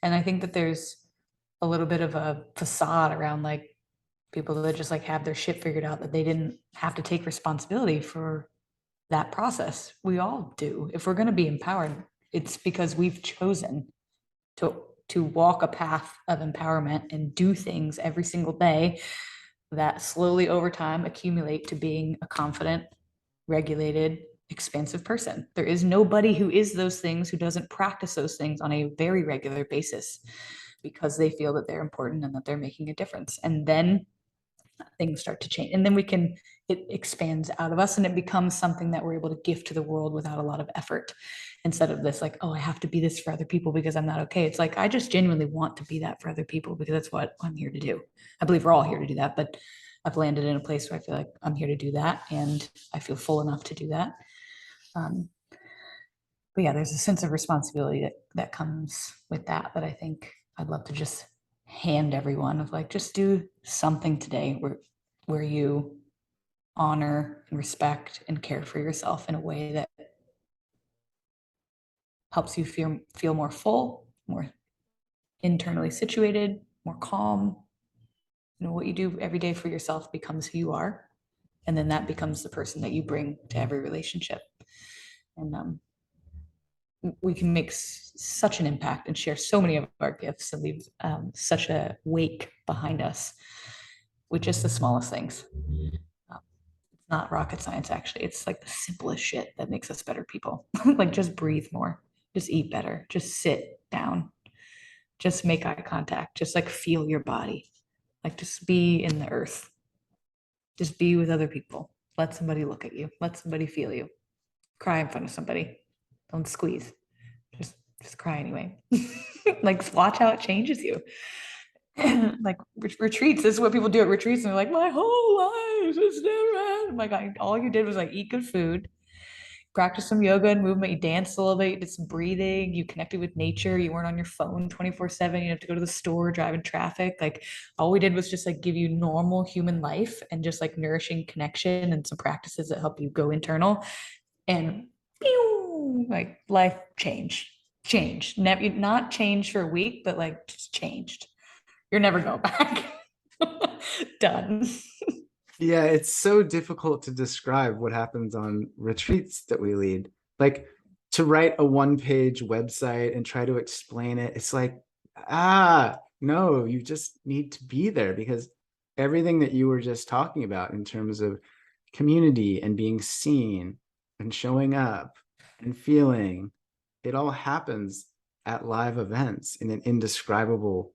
And I think that there's a little bit of a facade around like people that just like have their shit figured out, that they didn't have to take responsibility for that process. We all do. If we're going to be empowered, it's because we've chosen to walk a path of empowerment and do things every single day that slowly over time accumulate to being a confident, regulated, expansive person. There is nobody who is those things who doesn't practice those things on a very regular basis because they feel that they're important and that they're making a difference. And then things start to change, and then it expands out of us and it becomes something that we're able to give to the world without a lot of effort, instead of this like, oh, I have to be this for other people because I'm not okay. It's like I just genuinely want to be that for other people because that's what I'm here to do. I believe we're all here to do that, but I've landed in a place where I feel like I'm here to do that and I feel full enough to do that. um, but yeah, there's a sense of responsibility that comes with that I think I'd love to just hand everyone, of like, just do something today where you honor and respect and care for yourself in a way that helps you feel more full, more internally situated, more calm. You know, what you do every day for yourself becomes who you are. And then that becomes the person that you bring to every relationship. And we can make such an impact and share so many of our gifts and leave such a wake behind us with just the smallest things. It's not rocket science, actually. It's like the simplest shit that makes us better people. Like just breathe more, just eat better, just sit down, just make eye contact, just like feel your body, like just be in the earth, just be with other people. Let somebody look at you, let somebody feel you, cry in front of somebody, don't squeeze, just cry anyway. Like watch how it changes you. Like retreats, this is what people do at retreats, and they're like, my whole life is different. I'm like, all you did was like eat good food, practice some yoga and movement, you danced a little bit, you did some breathing, you connected with nature, you weren't on your phone 24/7, you have to go to the store, drive in traffic. Like all we did was just like give you normal human life and just like nourishing connection and some practices that help you go internal. And pew, like life changed. Never, not changed for a week, but like just changed. You're never going back. Done. Yeah, it's so difficult to describe what happens on retreats that we lead. Like to write a one-page website and try to explain it, it's like, no, you just need to be there, because everything that you were just talking about in terms of community and being seen and showing up and feeling, it all happens at live events in an indescribable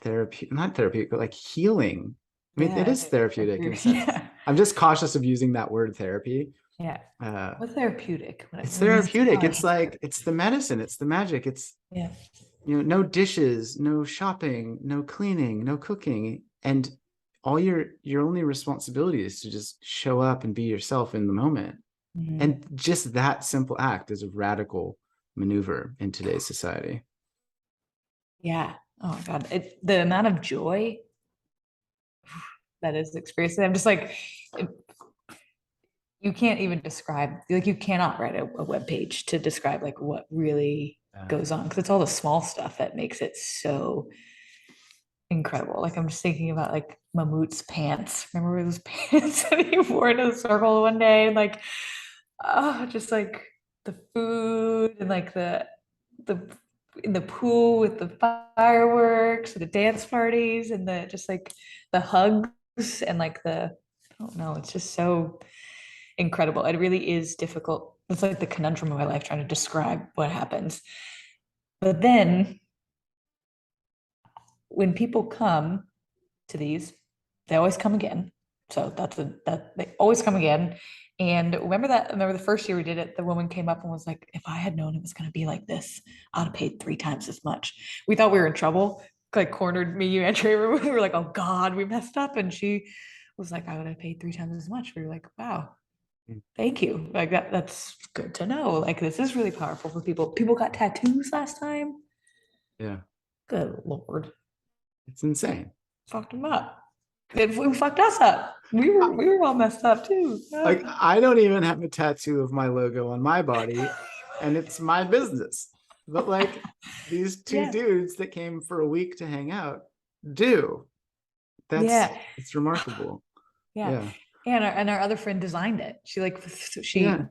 therapy, not therapeutic, but like healing. I mean, it Yeah. is therapeutic in a sense. Yeah. I'm just cautious of using that word therapy. Yeah. Uh, What's therapeutic? it's When you say, therapeutic. oh, I It's hate like, therapy. it's the medicine. It's the magic. It's, Yeah. no dishes, no shopping, no cleaning, no cooking. And all your only responsibility is to just show up and be yourself in the moment. Mhm. And just that simple act is a radical maneuver in today's society. Yeah. Oh my God. The amount of joy that is experienced. I'm just like, you can't even describe, like, you cannot write a web page to describe like what really goes on, because it's all the small stuff that makes it so incredible. Like I'm just thinking about like Mahmoud's pants. Remember those pants that he wore in a circle one day? Like, oh, just like the food and like the in the pool with the fireworks, the dance parties, and the just like the hugs and like I don't know, it's just so incredible. It really is difficult. It's like the conundrum of my life trying to describe what happens. But then when people come to these, they always come again. So that they always come again. And remember the first year we did it, the woman came up and was like, if I had known it was going to be like this, I'd have paid 3 times as much. We thought we were in trouble, like cornered me, you and Trevor. We were like, oh God, we messed up. And she was like, I would have paid 3 times as much. We were like, wow, thank you. Like that's good to know. Like this is really powerful for people. People got tattoos last time. Yeah, Good Lord. it's insane. Fucked them up. It fucked us up. We were all messed up too. Like, I don't even have a tattoo of my logo on my body, and it's my business. But like these two Yeah. dudes that came for a week to hang out do. Yeah. It's remarkable. Yeah. Yeah. And our other friend designed it. Yeah.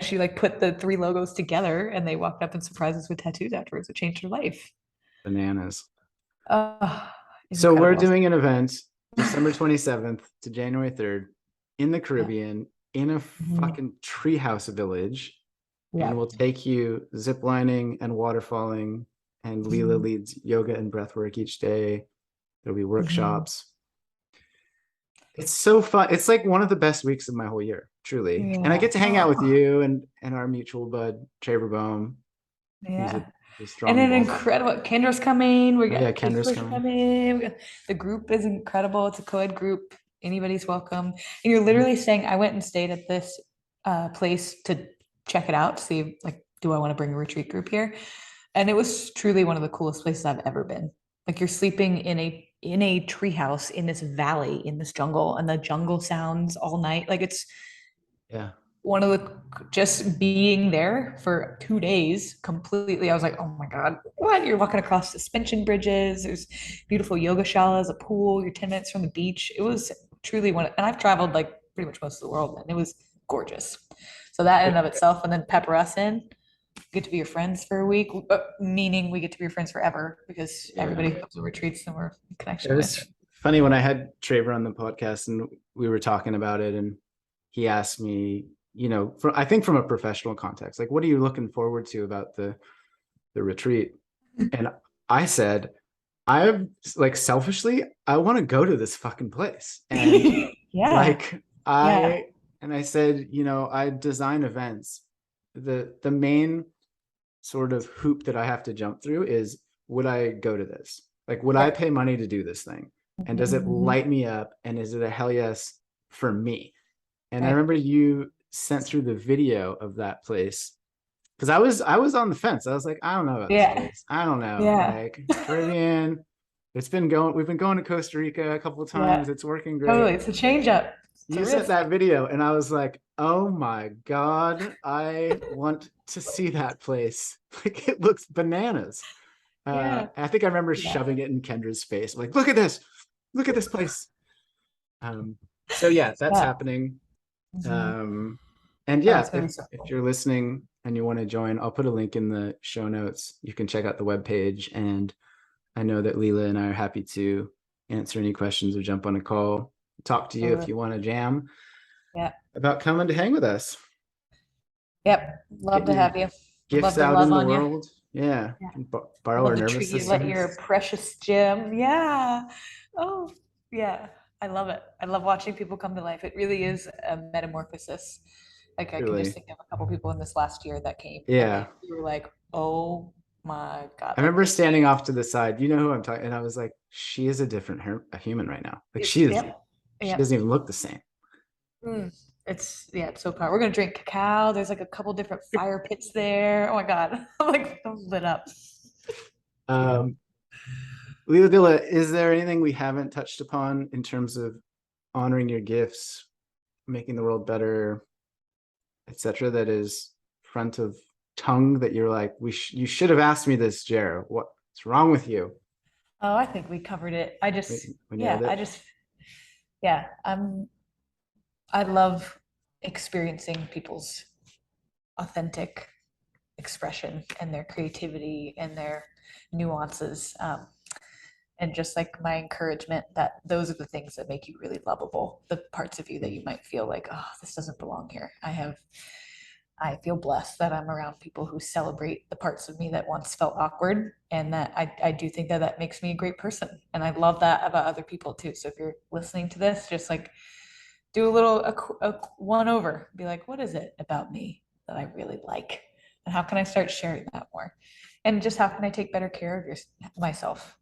She like put the 3 logos together and they walked up and surprised us with tattoos afterwards. It changed her life. Bananas. Oh, So we're incredible. doing an event December 27th to January 3rd in the Yeah. Caribbean in a Mhm. fucking treehouse village. And Yeah. we'll take you ziplining and waterfalling. And Leila Mhm. leads yoga and breath work each day. There'll be Mhm. workshops. It's so fun. It's like one of the best weeks of my whole year, truly. And I Yeah. get to hang out with Oh, you and our mutual bud, Traver Bohm, who's yeah. a And strong then ball. incredible. Kendra's coming. We Oh yeah, got Kendra's Kayla's coming. coming. The group is incredible. It's a co-ed group. Anybody's welcome. And you're Mhm. literally saying, I went and stayed at this place to check it out, see like, do I want to bring a retreat group here? And it was truly one of the coolest places I've ever been. Like you're sleeping in a treehouse in this valley in this jungle, and the jungle sounds all night. Like it's Yeah. one of the just being there for 2 days completely. I was like, oh my God, what? You're walking across suspension bridges. There's beautiful yoga shalas, a pool. You're 10 minutes from the beach. It was truly one. And I've traveled like pretty much most of the world, and it was gorgeous. So that in and of itself, and then pepper us in, get to be your friends for a week, meaning we get to be your friends forever because everybody comes to retreats and we're in It connection with. was funny when I had Traver on the podcast and we were talking about it, and he asked me, I think from a professional context, like, what are you looking forward to about the retreat? And I said, I like selfishly, I want to go to this fucking place. And Yeah. like Yeah. I said, I design events. The main sort of hoop that I have to jump through is, would I go to this? Like, would I Right. pay money to do this thing? And does it Mhm. light me up? And is it a hell yes for me? And I Right. remember you sent through the video of that place, because I was on the fence. I was like, I don't know about this Yeah. place. I don't know. Yeah. Like, Caribbean, we've been going to Costa Rica a couple of Yeah. times. It's working great. Totally. It's a change up. It's a You sent risk. that video and I was like, oh my God, I want to see that place. Like, it looks bananas. Yeah. I think I remember Yeah. shoving it in Kendra's face. I'm like, look at this place. So yeah, that's Yeah. happening. Mhm. Um, and Oh, yeah, it's gonna if be so if cool. you're listening and you want to join, I'll put a link in the show notes. You can check out the webpage, and I know that Leila and I are happy to answer any questions or jump on a call, talk to you if Totally. you want to jam Yeah. about coming to hang with us, Yep. Love getting to your have you. Would gifts love to out love in the on you. world. Yeah, Yeah. can I'd borrow love our to nervous treat you like systems. you're a precious gem. Yeah. Oh, yeah. I love it. I love watching people come to life. It really is a metamorphosis. Like I can just Truly, think of a couple people in this last year that came and yeah. you were like, oh my God, I like remember this standing off to the side. You know who I'm talking, and I was like, she is a different a human right now. Like, it's yep. she Yep. doesn't even look the same. Mm. It's yeah, it's so powerful. We're gonna drink cacao. There's like a couple different fire pits there. Oh my God. I'm like I'm lit up. It's beautiful. Um, Leila Dylla, is there anything we haven't touched upon in terms of honoring your gifts, making the world better, etc., that is front of tongue that you're like, you should have asked me this, Jer. What's wrong with you? Oh, I think we covered it. I We, just we nailed yeah, it. yeah, I love experiencing people's authentic expression and their creativity and their nuances. And just like my encouragement that those are the things that make you really lovable, the parts of you that you might feel like, oh, this doesn't belong here. I feel blessed that I'm around people who celebrate the parts of me that once felt awkward. And that I do think that that makes me a great person. And I love that about other people too. So if you're listening to this, just like do a one over, be like, what is it about me that I really like? And how can I start sharing that more? And just how can I take better care of myself?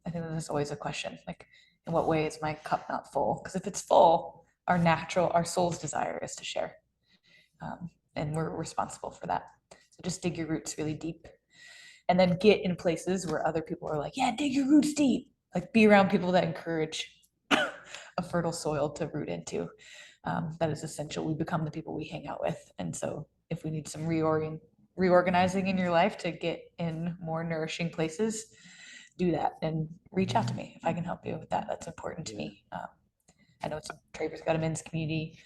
I think that is always a question. Like, in what way is my cup not full? Because if it's full, our soul's desire is to share. And we're responsible for that. So just dig your roots really deep and then get in places where other people are like, yeah, dig your roots deep. Like be around people that encourage a fertile soil to root into. That is essential. We become the people we hang out with. And so if we need some reorganizing in your life to get in more nourishing places, do that and reach out to me if I can help you with that. That's important to Yeah. me. I know Traver's got a men's community,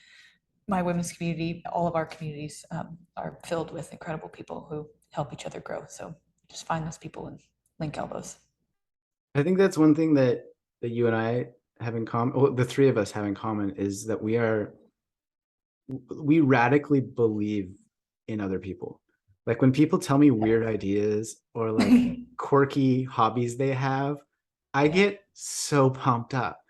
my women's community, all of our communities are filled with incredible people who help each other grow. So just find those people and link elbows. I think that's one thing that you and I have in common, well, the three of us have in common, is that we radically believe in other people. Like, when people tell me weird ideas or like Yeah. quirky hobbies they have, I Yeah. get so pumped up.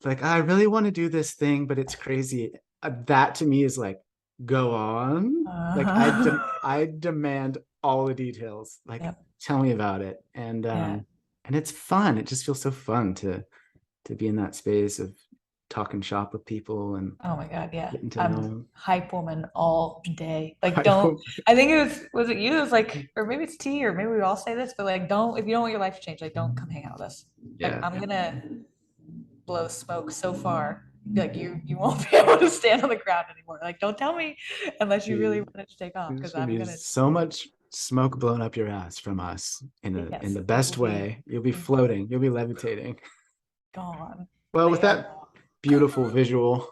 Like, I really want to do this thing, but it's crazy. That to me is like, go on. Like, Uh-huh. I demand all the details. Like, Yep. tell me about it. Yeah. And it's fun. It just feels so fun to be in that space of talking shop with people and Oh my God. Yeah. getting to know I'm them. hype woman all day. Like, I don't, hope. I think was it you? It was like, or maybe it's T, or maybe we all say this, but like, don't, if you don't want your life to change, like, don't come hang out with us. Like, Yeah. I'm going to blow smoke so far. Like, you won't be able to stand on the ground anymore. Like, don't tell me unless you really Dude, want it to take off. there's Cause gonna I'm be going to, so much smoke blown up your ass from us in yes, the it will best be way. You'll be floating. You'll be levitating. gone. Well, But with yeah. that beautiful visual,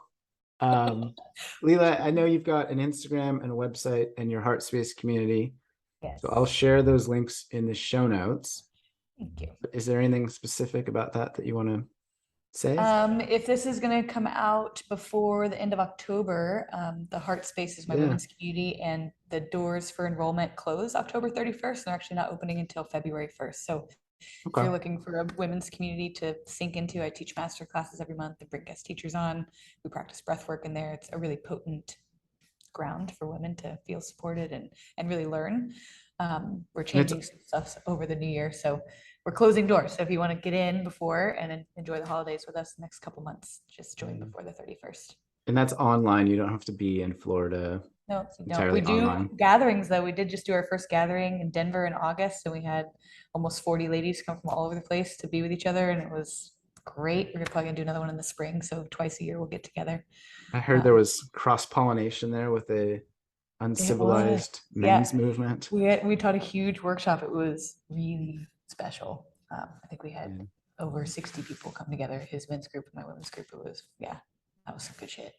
Um, Leila, I know you've got an Instagram and a website and your heart space community. Yes. So I'll share those links in the show notes. Thank you. Is there anything specific about that you want to say? If this is going to come out before the end of October, the Heart Space is my Yeah. women's community, and the doors for enrollment close October 31st. They're actually not opening until February 1st. So if Okay. you're looking for a women's community to sink into, I teach master classes every month and bring guest teachers on. We practice breath work in there. It's a really potent ground for women to feel supported and really learn. We're And it's changing some stuff over the new year, so we're closing doors. So if you want to get in before and enjoy the holidays with us the next couple months, just join before the 31st. and that's online. You don't have to be in Florida. No, It's you don't. We entirely do online. gatherings though. We did just do our first gathering in Denver in August, and we had almost 40 ladies come from all over the place to be with each other, and it was great. We're probably gonna do another one in the spring, so twice a year we'll get together. I heard there Um, was cross-pollination there with a it was, uncivilized men's yeah. movement. We taught a huge workshop. It was really special. I think we had Yeah. over 60 people come together. His men's group and my women's group. It was, yeah, that was some good shit.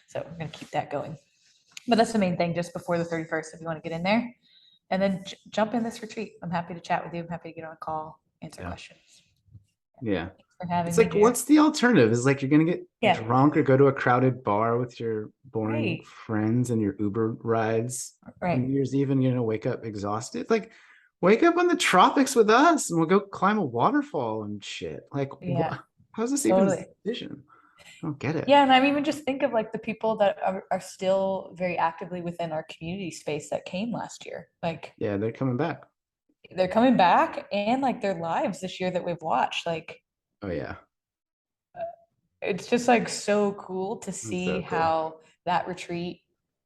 So we're gonna keep that going. But that's the main thing. Just before the 31st, if you want to get in there, and then jump in this retreat. I'm happy to chat with you. I'm happy to get on a call, answer Yeah. questions. Yeah. Thanks for having It's me, like, dear. what's the alternative? Is like you're gonna get Yeah, drunk or go to a crowded bar with your boring right, friends and your Uber rides on right. New Year's Eve, and you're gonna wake up exhausted. Like, wake up in the tropics with us, and we'll go climb a waterfall and shit. Like, Yeah, how's this even a totally. decision? I don't get it. Yeah, and I even just think of like the people that are still very actively within our community space that came last year. Like Yeah, they're coming back. they're coming back and like their lives this year that we've watched. Like Oh yeah, it's just like so cool to that's see so cool. how that retreat,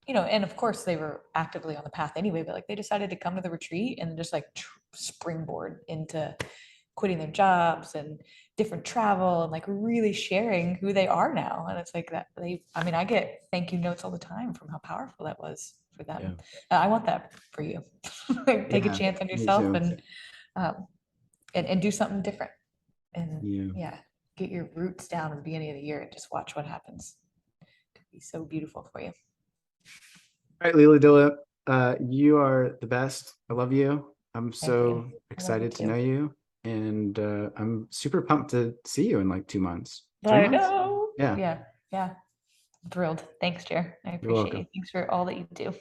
and of course they were actively on the path anyway, but like they decided to come to the retreat and just like springboard into quitting their jobs and different travel and like really sharing who they are now. And it's like that I mean, I get thank you notes all the time from how powerful that was for Yeah, them. I want that for you. Like, take a yeah, chance on me yourself too. um, and do something different. And Yeah. yeah, get your roots down at the beginning of the year and just watch what happens. It could be so beautiful for you. All right, Leila Dylla, you are the best. I love you. I'm Thank you. so I love you excited to too. know you, and I'm super pumped to see you in like 2 months, three I months. know. Yeah, Yeah. Yeah. Thrilled. Thanks, Jer. I you're appreciate you. welcome. Thanks for all that you do.